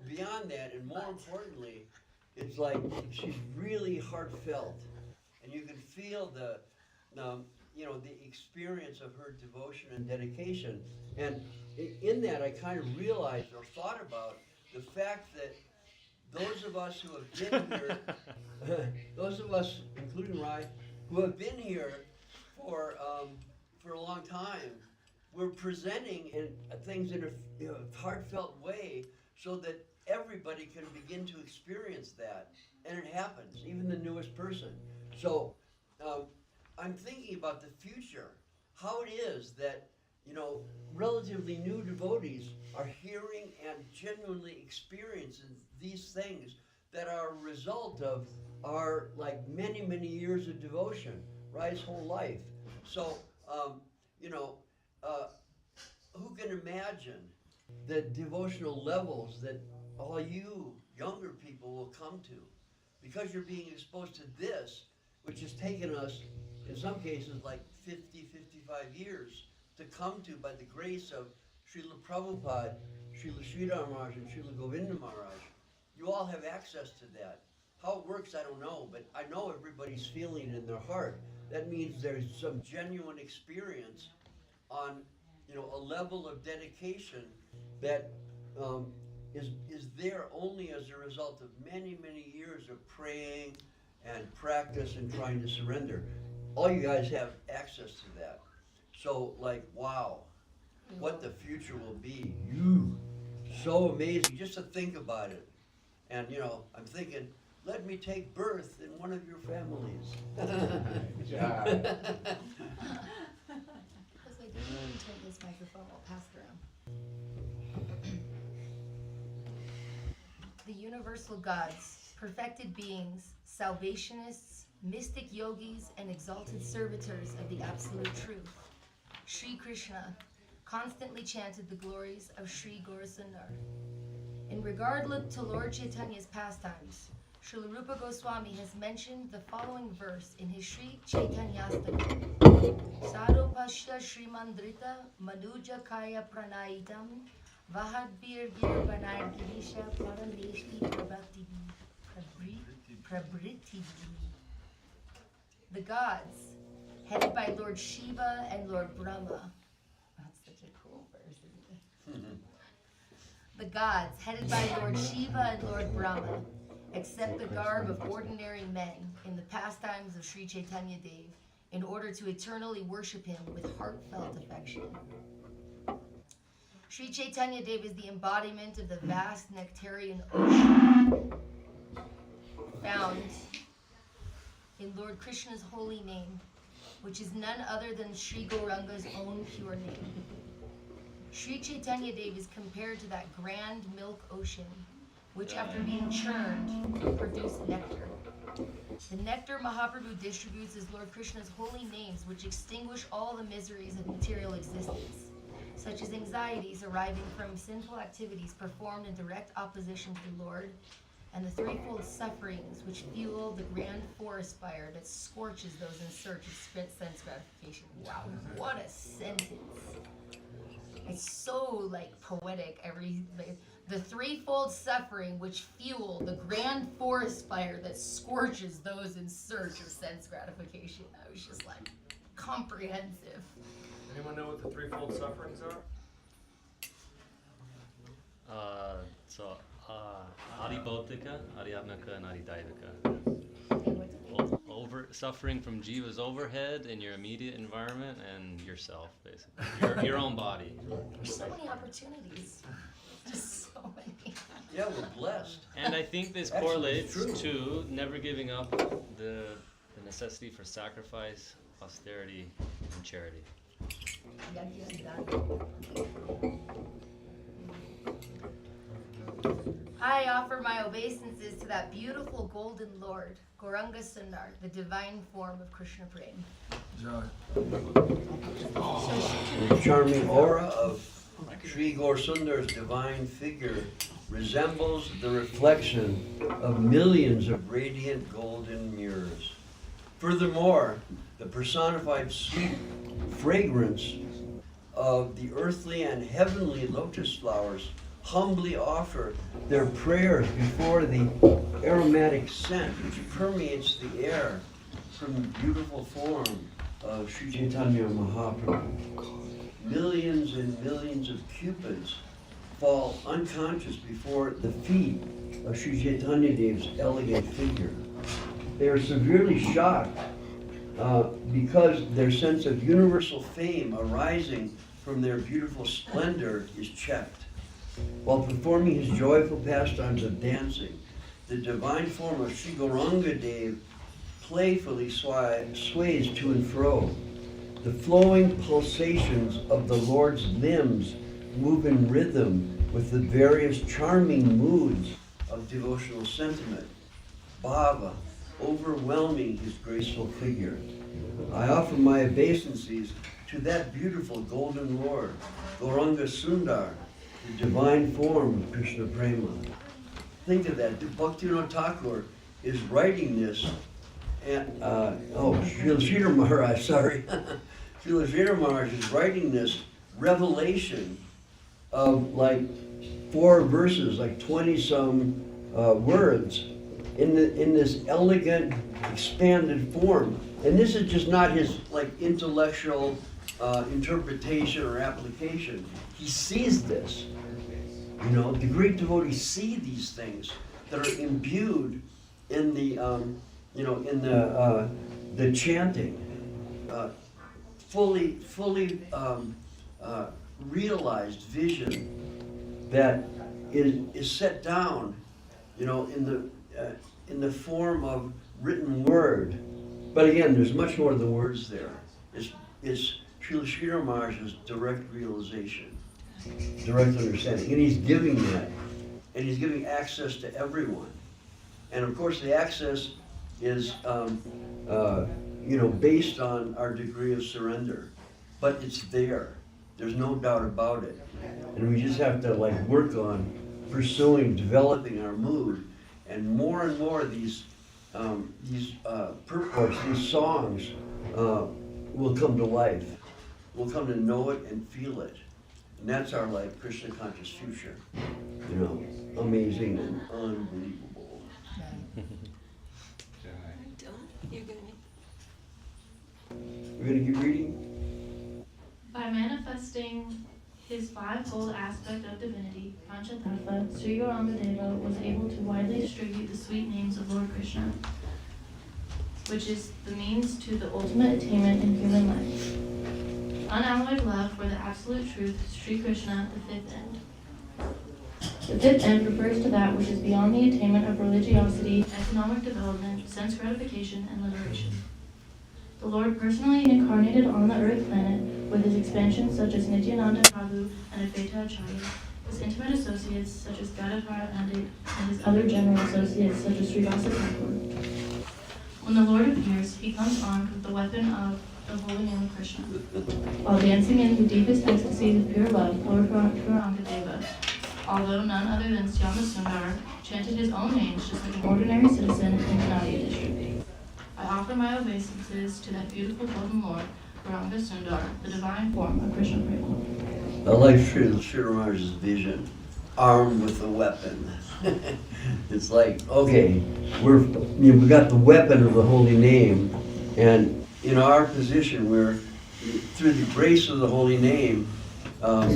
beyond that, and more importantly, it's like she's really heartfelt, and you can feel the experience of her devotion and dedication. And in that, I kind of realized or thought about the fact that those of us who have been here, those of us, including Rai, who have been here for a long time, we're presenting things in a heartfelt way so that everybody can begin to experience that. And it happens, even the newest person. So I'm thinking about the future, how it is that, you know, relatively new devotees are hearing and genuinely experiencing these things that are a result of our, like, many, many years of devotion, Rai's whole life. So, who can imagine the devotional levels that all you younger people will come to? Because you're being exposed to this, which has taken us, in some cases, like 50, 55 years to come to by the grace of Srila Prabhupada, Srila Sridhar Maharaj, and Srila Govinda Maharaj. You all have access to that. How it works, I don't know, but I know everybody's feeling it in their heart. That means there's some genuine experience on, you know, a level of dedication that is there only as a result of many, many years of praying and practice and trying to surrender. All you guys have access to that. So, like, wow, what the future will be. So amazing, just to think about it. And, you know, I'm thinking, let me take birth in one of your families. Because I didn't turn this microphone, I'll pass it around. The universal gods, perfected beings, salvationists, mystic yogis, and exalted servitors of the absolute truth, Sri Krishna, constantly chanted the glories of Sri Gaurasundar. In regard to Lord Chaitanya's pastimes, Srila Rupa Goswami has mentioned the following verse in his Sri Chaitanyastaka. Saropashya Srimandrita Manuja Kaya Pranaitam Vahadbir Gir Banai Girisha Parameshti Prabriti. The gods, headed by Lord Shiva and Lord Brahma. That's such a cool verse, isn't it? The gods, headed by Lord Shiva and Lord Brahma, accept the garb of ordinary men in the pastimes of Sri Chaitanya Dev in order to eternally worship him with heartfelt affection. Sri Chaitanya Dev is the embodiment of the vast nectarian ocean found in Lord Krishna's holy name, which is none other than Sri Gauranga's own pure name. Sri Chaitanya Dev is compared to that grand milk ocean, which after being churned, produced nectar. The nectar Mahaprabhu distributes is Lord Krishna's holy names, which extinguish all the miseries of material existence, such as anxieties arising from sinful activities performed in direct opposition to the Lord, and the threefold sufferings which fuel the grand forest fire that scorches those in search of sense gratification. Wow, what a sentence. It's so, like, poetic. The threefold suffering which fuel the grand forest fire that scorches those in search of sense gratification. I was just like, comprehensive. Anyone know what the threefold sufferings are? Adibodhika, Adhyatmika, and Adidaivika. Suffering from jiva's overhead in your immediate environment and yourself, basically. Your own body. There's so many opportunities. Just so many. Yeah, we're blessed. And I think this Actually, correlates it's true. to never giving up the necessity for sacrifice, austerity, and charity. I offer my obeisances to that beautiful golden Lord, Gauranga Sundar, the divine form of Krishna Prem. The charming aura of Sri Gaur Sundar's divine figure resembles the reflection of millions of radiant golden mirrors. Furthermore, the personified sweet fragrance of the earthly and heavenly lotus flowers humbly offer their prayers before the aromatic scent which permeates the air from the beautiful form of Sri Chaitanya Mahaprabhu. Millions and millions of cupids fall unconscious before the feet of Sri Chaitanya Dev's elegant figure. They are severely shocked because their sense of universal fame arising from their beautiful splendor is checked. While performing his joyful pastimes of dancing, the divine form of Sri Gauranga Dev playfully sways to and fro. The flowing pulsations of the Lord's limbs move in rhythm with the various charming moods of devotional sentiment, bhava, overwhelming his graceful figure. I offer my obeisances to that beautiful golden Lord, Gauranga Sundar, the divine form of Krishna Prema. Think of that. Bhaktivinoda Thakur is writing this, and Srila Sridhar Maharaj, sorry. Srila Sridhar Maharaj is writing this revelation of like 4 verses, like 20-some words, in this elegant, expanded form. And this is just not his like intellectual interpretation or application. He sees this. You know, the great devotees see these things that are imbued in the, the chanting, fully realized vision that is set down, in the form of written word. But again, there's much more than words there. It's Srila Sridhar Maharaj's direct realization, direct understanding, and he's giving that, and he's giving access to everyone. And of course, the access is, based on our degree of surrender, but it's there. There's no doubt about it, and we just have to work on pursuing, developing our mood, and more these purports, these songs will come to life. We'll come to know it and feel it. And that's our Krishna conscious future. Amazing and unbelievable. We're going to keep reading? By manifesting his fivefold aspect of divinity, Panchatattva, Sri Gauranga Deva was able to widely distribute the sweet names of Lord Krishna, which is the means to the ultimate attainment in human life. Unalloyed love for the absolute truth, Sri Krishna, the fifth end. The fifth end refers to that which is beyond the attainment of religiosity, economic development, sense gratification, and liberation. The Lord personally incarnated on the earth planet with his expansions such as Nityananda Prabhu and Advaita Acharya, his intimate associates such as Gadadhara and his other general associates such as Srivasa Thakur. When the Lord appears, he comes armed with the weapon of the holy name of Krishna. While dancing in the deepest ecstasies of pure love, Lord Gauranga Deva, although none other than Syama Sundar, chanted his own names just like an ordinary citizen in the Nadia district. I offer my obeisances to that beautiful golden Lord, Gauranga Sundar, the divine form of Krishna Prema. I like Sridhar Maharaj's vision, armed with a weapon. It's okay, we got the weapon of the holy name, and in our position, we're through the grace of the holy name,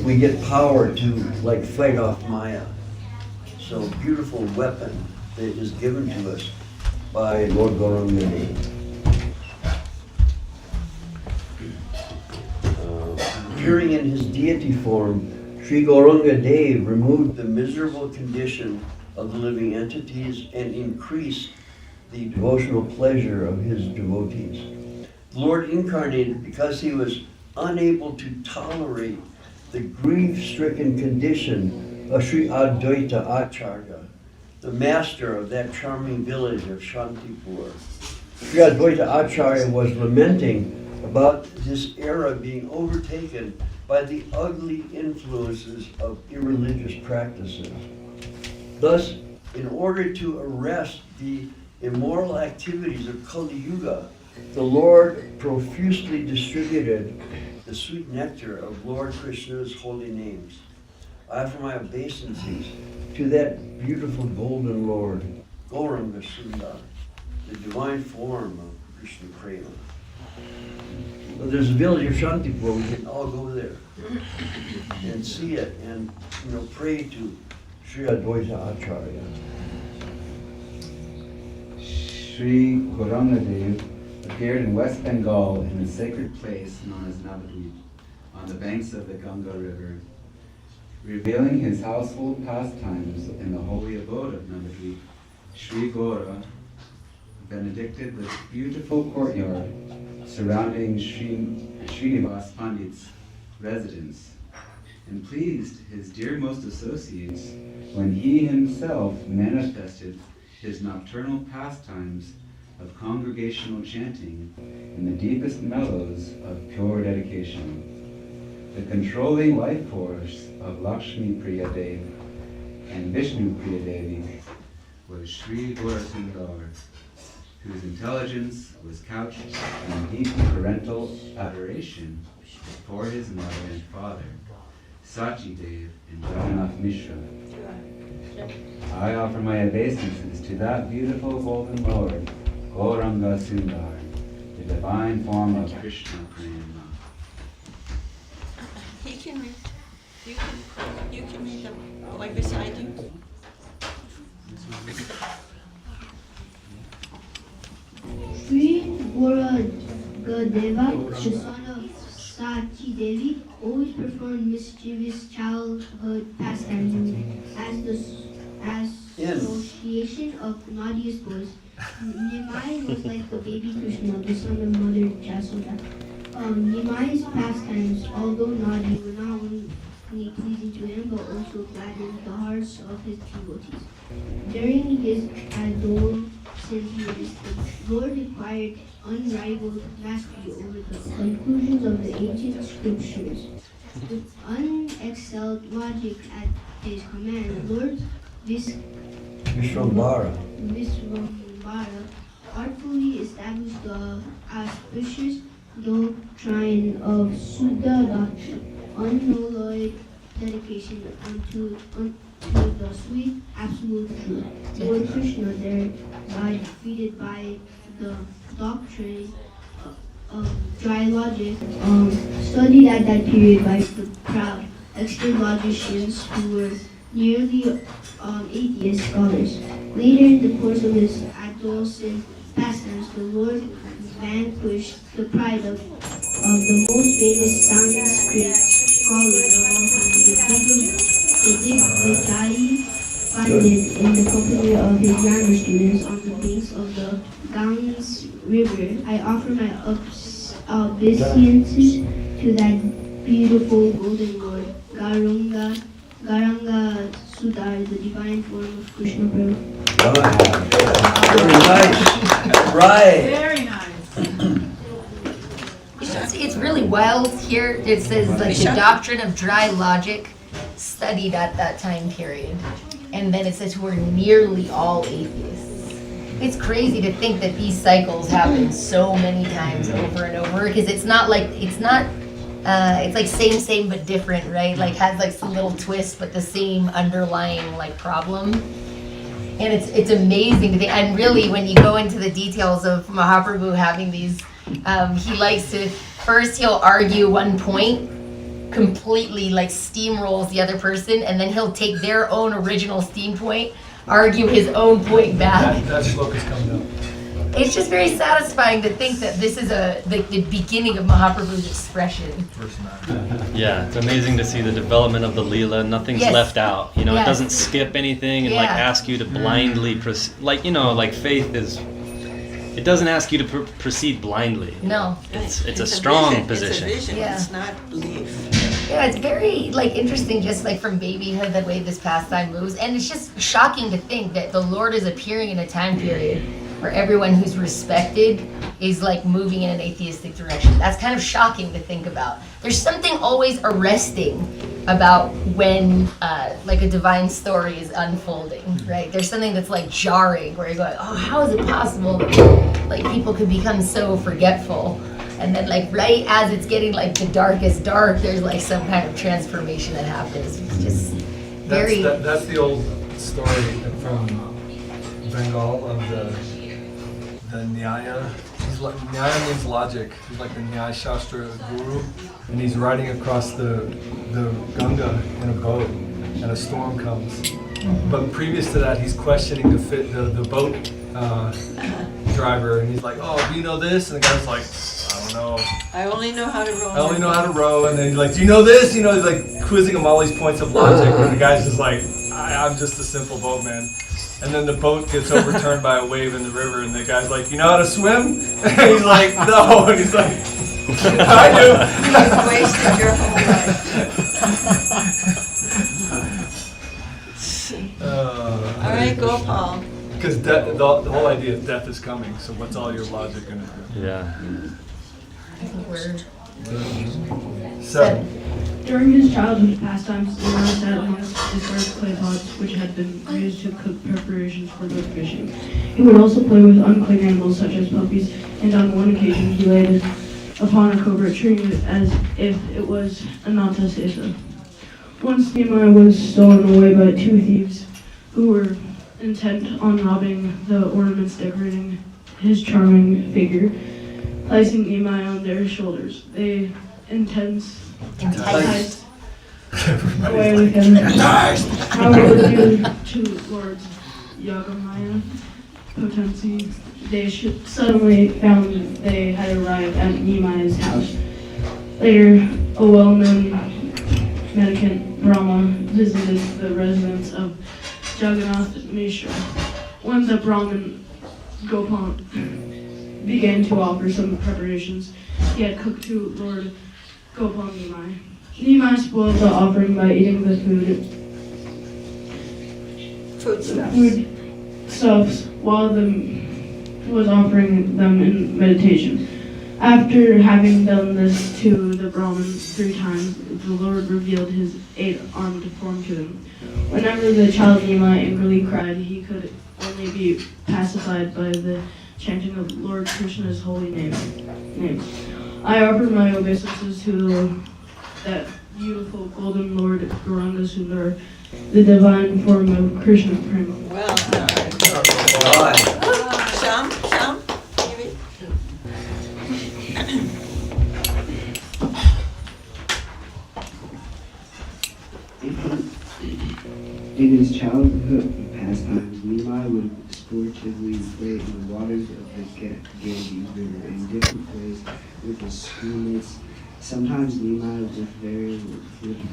we get power to fight off Maya. So beautiful weapon that is given to us by Lord Gauranga Deva. Appearing in his deity form, Sri Gauranga Dev removed the miserable condition of the living entities and increased the devotional pleasure of his devotees. The Lord incarnated because he was unable to tolerate the grief-stricken condition of Sri Advaita Acharya, the master of that charming village of Shantipur. Sri Advaita Acharya was lamenting about this era being overtaken by the ugly influences of irreligious practices. Thus, in order to arrest the immoral activities of Kali Yuga, the Lord profusely distributed the sweet nectar of Lord Krishna's holy names. I offer my obeisances to that beautiful golden Lord, Gauranga Sundar, the divine form of Krishna Prema. Well, there's a village of Shantipur, we can all go there and see it and pray to Sri Advaita Acharya. Sri Gauranga Dev appeared in West Bengal in a sacred place known as Navadvip, on the banks of the Ganga River, revealing his household pastimes in the holy abode of Navadvip. Sri Gaura benedicted the beautiful courtyard surrounding Srinivas Pandit's residence, and pleased his dearmost associates when he himself manifested his nocturnal pastimes of congregational chanting in the deepest mellows of pure dedication. The controlling life force of Lakshmi Priya Devi and Vishnu Priya Devi was Sri Gaurasundar, whose intelligence was couched in deep parental adoration for his mother and father, Sachi Dev and Jagannath Mishra. I offer my obeisances to that beautiful golden Lord, Gauranga Sundar, the divine form of Krishna Prema. He can read. You can read the boy beside you. Sri Gauranga, the son of Sachi Devi, always performed mischievous childhood pastimes as association of naughtiest boys. Nimai was like the baby Krishna, the son of Mother Jasoda. Nimai's pastimes, although naughty, were not only pleasing to him, but also gladdened the hearts of his devotees. During his adolescent years, the Lord acquired unrivaled mastery over the conclusions of the ancient scriptures. With unexcelled logic at his command, Lord Vishwambara artfully established the auspicious doctrine of Suddha doctrine, unalloyed dedication unto the sweet absolute truth. Lord Krishna, thereby defeated by the doctrine of dry logic, studied at that period by the proud extreme logicians who were nearly atheist scholars. Later in the course of his adolescent pastimes, the Lord vanquished the pride of the most famous Sanskrit scholar of all time, the Digvajai Pandit, in the company of his grammar students on the banks of the Ganges River. I offer my obeisances to that beautiful golden Lord, Gauranga Sundar, the divine form of Krishna Prabhu. Very nice. Right. Very nice. It's really wild here. It says like the doctrine of dry logic studied at that time period. And then it says who are nearly all atheists. It's crazy to think that these cycles happen so many times over and over, because it's like same but different, right? Like has like some little twist, but the same underlying like problem. And it's amazing to think. And really, when you go into the details of Mahaprabhu having these, he likes to he'll argue one point, completely like steamrolls the other person, and then he'll take their own original steam point, argue his own point back. That shloka's coming up. it's just very satisfying to think that this is the beginning of Mahaprabhu's expression. Yeah, it's amazing to see the development of the Leela. Nothing's Yes. left out. You know, Yes. it doesn't skip anything and like Yeah. ask you to blindly like, you know, like faith is. It doesn't ask you to proceed blindly. No. It's a strong vision. position. It's a vision. Yeah. It's not belief. Yeah, it's very like interesting, just like from babyhood, the way this pastime moves, and it's just shocking to think that the Lord is appearing in a time period where everyone who's respected is like moving in an atheistic direction. That's kind of shocking to think about. There's something always arresting about when like a divine story is unfolding, right? There's something that's like jarring, where you're going, oh, how is it possible that like people could become so forgetful? And then like right as it's getting like the darkest dark, there's like some kind of transformation that happens. It's just very... That's the old story from Bengal of the Nyaya. Nyaya means logic. He's like the Nyaya Shastra guru. And he's riding across the Ganga in a boat, and a storm comes. But previous to that, he's questioning the boat driver, and he's like, oh, do you know this? And the guy's like, I don't know. I only know how to row. I only know how to row. And then he's like, do you know this? You know, he's like quizzing him all these points of logic. And the guy's just like, I'm just a simple boatman. And then the boat gets overturned by a wave in the river, and the guy's like, you know how to swim? And he's like, no. And he's like, I do. You've wasted your whole life. All right, go, Paul. Because the whole idea is death is coming, so what's all your logic going to do? Yeah. Word. 7. During his childhood pastimes, Leela sat amongst discarded clay pots, which had been used to cook preparations for goat fishing. He would also play with unclean animals such as puppies, and on one occasion he laid it upon a cobra, treating it as if it was Ananta Sesa. Once Nehemiah was stolen away by 2 thieves who were intent on robbing the ornaments decorating his charming figure. Placing Nehemiah on their shoulders, they enticed away with him. How it would do to Lord Jagannath Potency, they suddenly found they had arrived at Nehemiah's house. Later, a well-known mendicant Brahma visited the residence of Jagannath Misa. When the Brahmin Gopal began to offer some preparations he had cooked to Lord Gopal Nehemiah. Nehemiah spoiled the offering by eating the foodstuffs while was offering them in meditation. After having done this to the Brahmin 3 times, the Lord revealed his 8-armed form to him. Whenever the child Nehemiah angrily cried, he could only be pacified by the chanting of Lord Krishna's holy name. I offer my obeisances to that beautiful golden Lord Gauranga Sundar, the divine form of Krishna Prema. Well done. Sham, maybe? In his childhood pastimes, Nehemiah would sportively play in the waters of the Ganges River in different ways with his schoolmates. Sometimes Nehemiah, with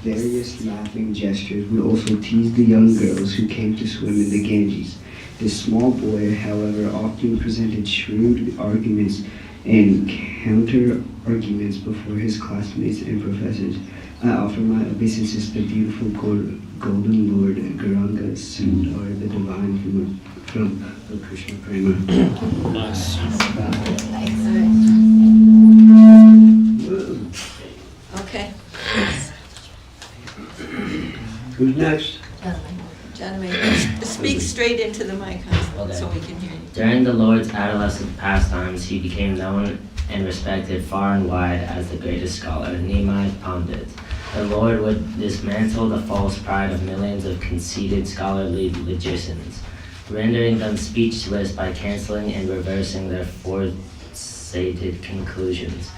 various laughing gestures, would also tease the young girls who came to swim in the Ganges. This small boy, however, often presented shrewd arguments and counter-arguments before his classmates and professors. I offer my obeisances to the beautiful golden Lord Gauranga Sundar, the divine from Krishna Prema. Nice. Okay. Who's next? Janamay, speak straight into the mic, huh, so we can hear you. During the Lord's adolescent pastimes, he became known and respected far and wide as the greatest scholar, Nehemiah Pandit. The Lord would dismantle the false pride of millions of conceited scholarly logicians, rendering them speechless by canceling and reversing their forsated conclusions.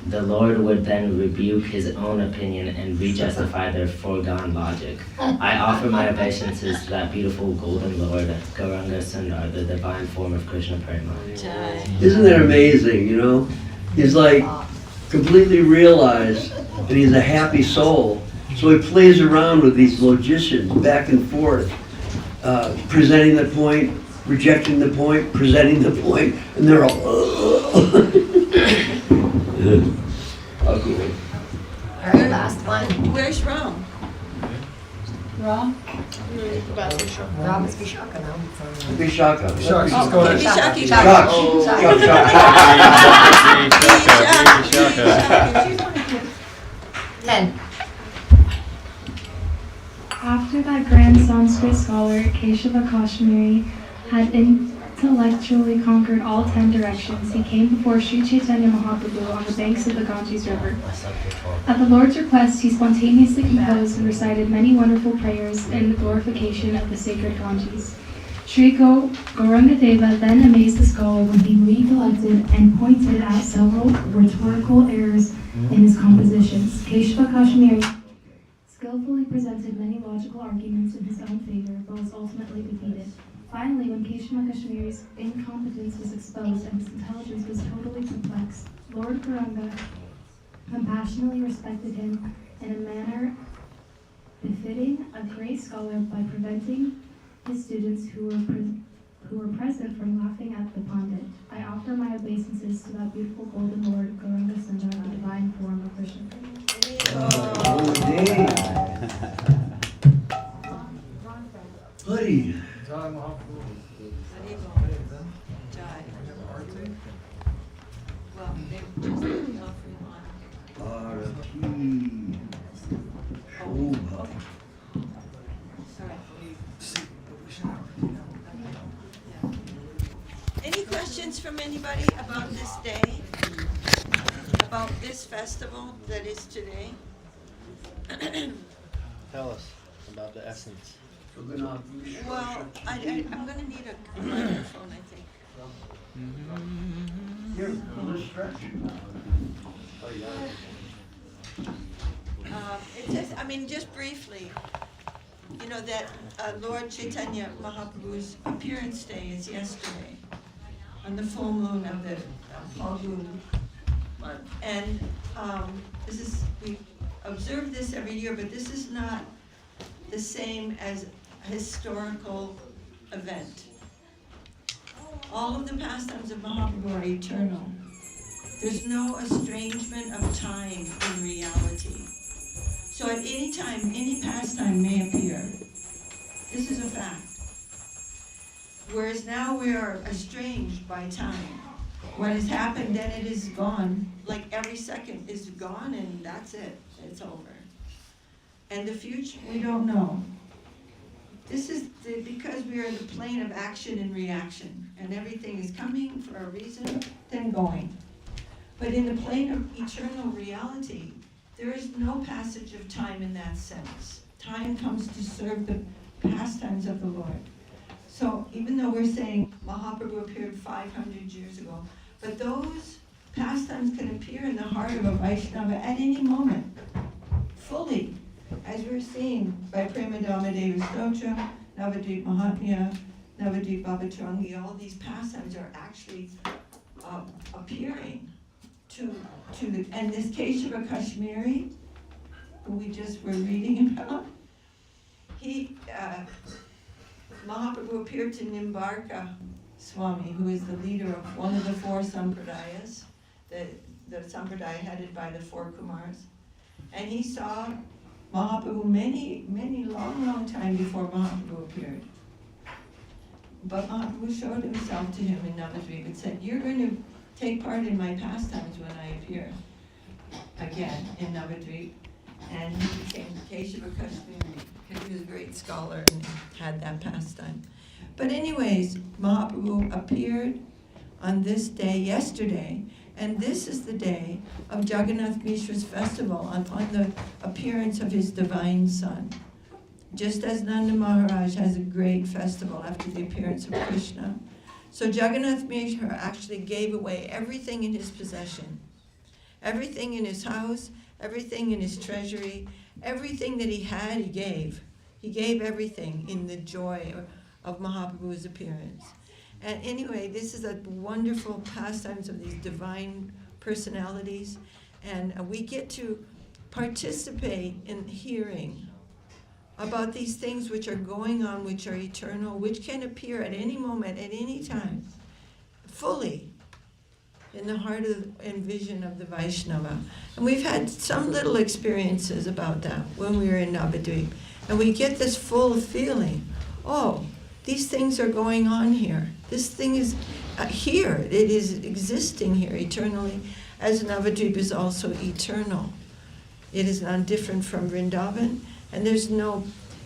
The Lord would then rebuke his own opinion and re-justify their foregone logic. I offer my obeisances to that beautiful golden Lord, Gauranga Sundar, the divine form of Krishna Prema. Isn't that amazing, you know? He's like completely realized and he's a happy soul. So he plays around with these logicians back and forth, presenting the point, rejecting the point, presenting the point, and they're all ugly. All right, last one. Where's Ram? Ram? Ram is Vishaka now. Vishaka. Vishaka, just go ahead. Vishaki. Shaka. 10. After that grand Sanskrit scholar, Keshava Kashmiri, had intellectually conquered all 10 directions, he came before Sri Chaitanya Mahaprabhu on the banks of the Ganges River. At the Lord's request, he spontaneously composed and recited many wonderful prayers in the glorification of the sacred Ganges. Sri Gauranga Deva then amazed the scholar when he recollected and pointed out several rhetorical errors in his compositions. Keshava Kashmiri skillfully presented many logical arguments in his own favor, but was ultimately defeated. Finally, when Keshava Kashmiri's incompetence was exposed and his intelligence was totally perplexed, Lord Gauranga compassionately respected him in a manner befitting a great scholar by preventing his students who were present from laughing at the Pandit. I offer my obeisances to that beautiful golden Lord Gauranga Sundar, the divine form of Krishna. Buddy. Any questions from anybody about this day? About this festival that is today? Tell us about the essence. Well, I'm going to need a microphone, I think. Here, let's stretch. It says, just briefly, you know that Lord Chaitanya Mahaprabhu's appearance day is yesterday, on the full moon of the Phalgun month. And we observe this every year, but this is not the same as a historical event. All of the pastimes of Mahaprabhu are eternal. There's no estrangement of time in reality. So at any time, any pastime may appear. This is a fact. Whereas now we are estranged by time. What has happened, then it is gone. Like every second is gone and that's it. It's over. And the future, we don't know. This is because we are in the plane of action and reaction. And everything is coming for a reason, then going. But in the plane of eternal reality, there is no passage of time in that sense. Time comes to serve the pastimes of the Lord. So even though we're saying Mahaprabhu appeared 500 years ago, but those pastimes can appear in the heart of a Vaishnava at any moment, fully, as we're seeing by Prema Damadeva Stotra, Navadvip Mahatmya, Navadvip Babatrangi. All these pastimes are actually appearing to the, and this Keshava Kashmiri, who we just were reading about, Mahaprabhu appeared to Nimbarka Swami, who is the leader of one of the four sampradayas, the sampradaya headed by the four Kumars. And he saw Mahaprabhu many long time before Mahaprabhu appeared. But Mahaprabhu showed himself to him in Navadvip and said, "You're going to take part in my pastimes when I appear again in Navadvip." And he became Keshava Kashmiri because he was a great scholar and had that pastime. But anyways, Mahaprabhu appeared on this day yesterday, and this is the day of Jagannath Mishra's festival upon the appearance of his divine son. Just as Nanda Maharaj has a great festival after the appearance of Krishna. So Jagannath Mishra actually gave away everything in his possession Everything in his house, everything in his treasury, everything that he had, he gave. He gave everything in the joy of Mahaprabhu's appearance. And anyway, this is a wonderful pastimes of these divine personalities, and we get to participate in hearing about these things which are going on, which are eternal, which can appear at any moment, at any time, fully in the heart and vision of the Vaishnava. And we've had some little experiences about that when we were in Navadvip. And we get this full feeling, oh, these things are going on here. This thing is here. It is existing here eternally, as Navadvip is also eternal. It is not different from Vrindavan, and there's no,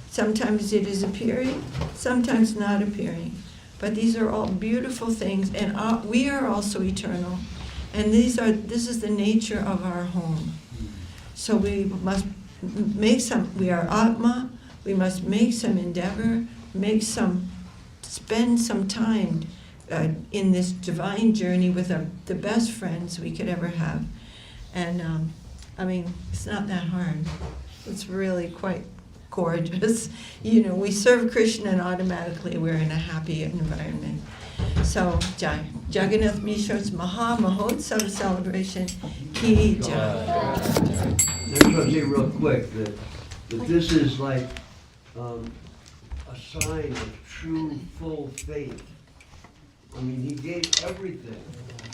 sometimes it is appearing, sometimes not appearing. But these are all beautiful things, and we are also eternal. And this is the nature of our home. So we must make we are Atma, we must make some endeavor, spend some time in this divine journey with the best friends we could ever have. And it's not that hard. It's really quite gorgeous. We serve Krishna and automatically we're in a happy environment. So, Jagannath Misha's Maha Mahotsav celebration, Ki Jai. I just want to say real quick that this is like a sign of true, full faith. He gave everything.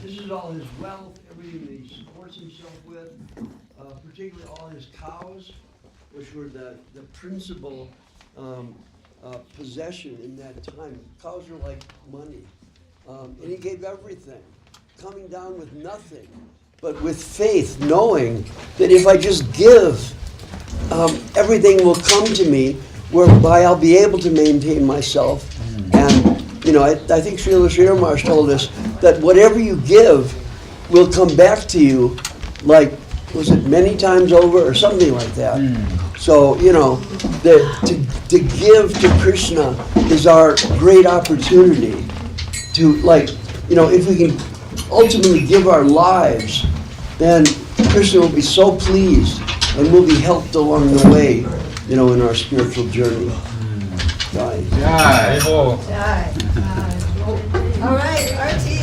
This is all his wealth, everything that he supports himself with, particularly all his cows, which were the principal possession in that time. Cows were like money. And he gave everything, coming down with nothing, but with faith, knowing that if I just give, everything will come to me, whereby I'll be able to maintain myself. And, I think Srila Sridhar told us that whatever you give will come back to you, like, was it many times over or something like that? So, to give to Krishna is our great opportunity to, if we can ultimately give our lives, then Krishna will be so pleased and we'll be helped along the way, in our spiritual journey. Jai. Jai. Jai. All right, Arti.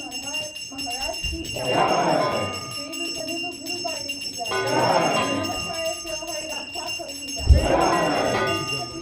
Jagannath Maharaj Ki Jai.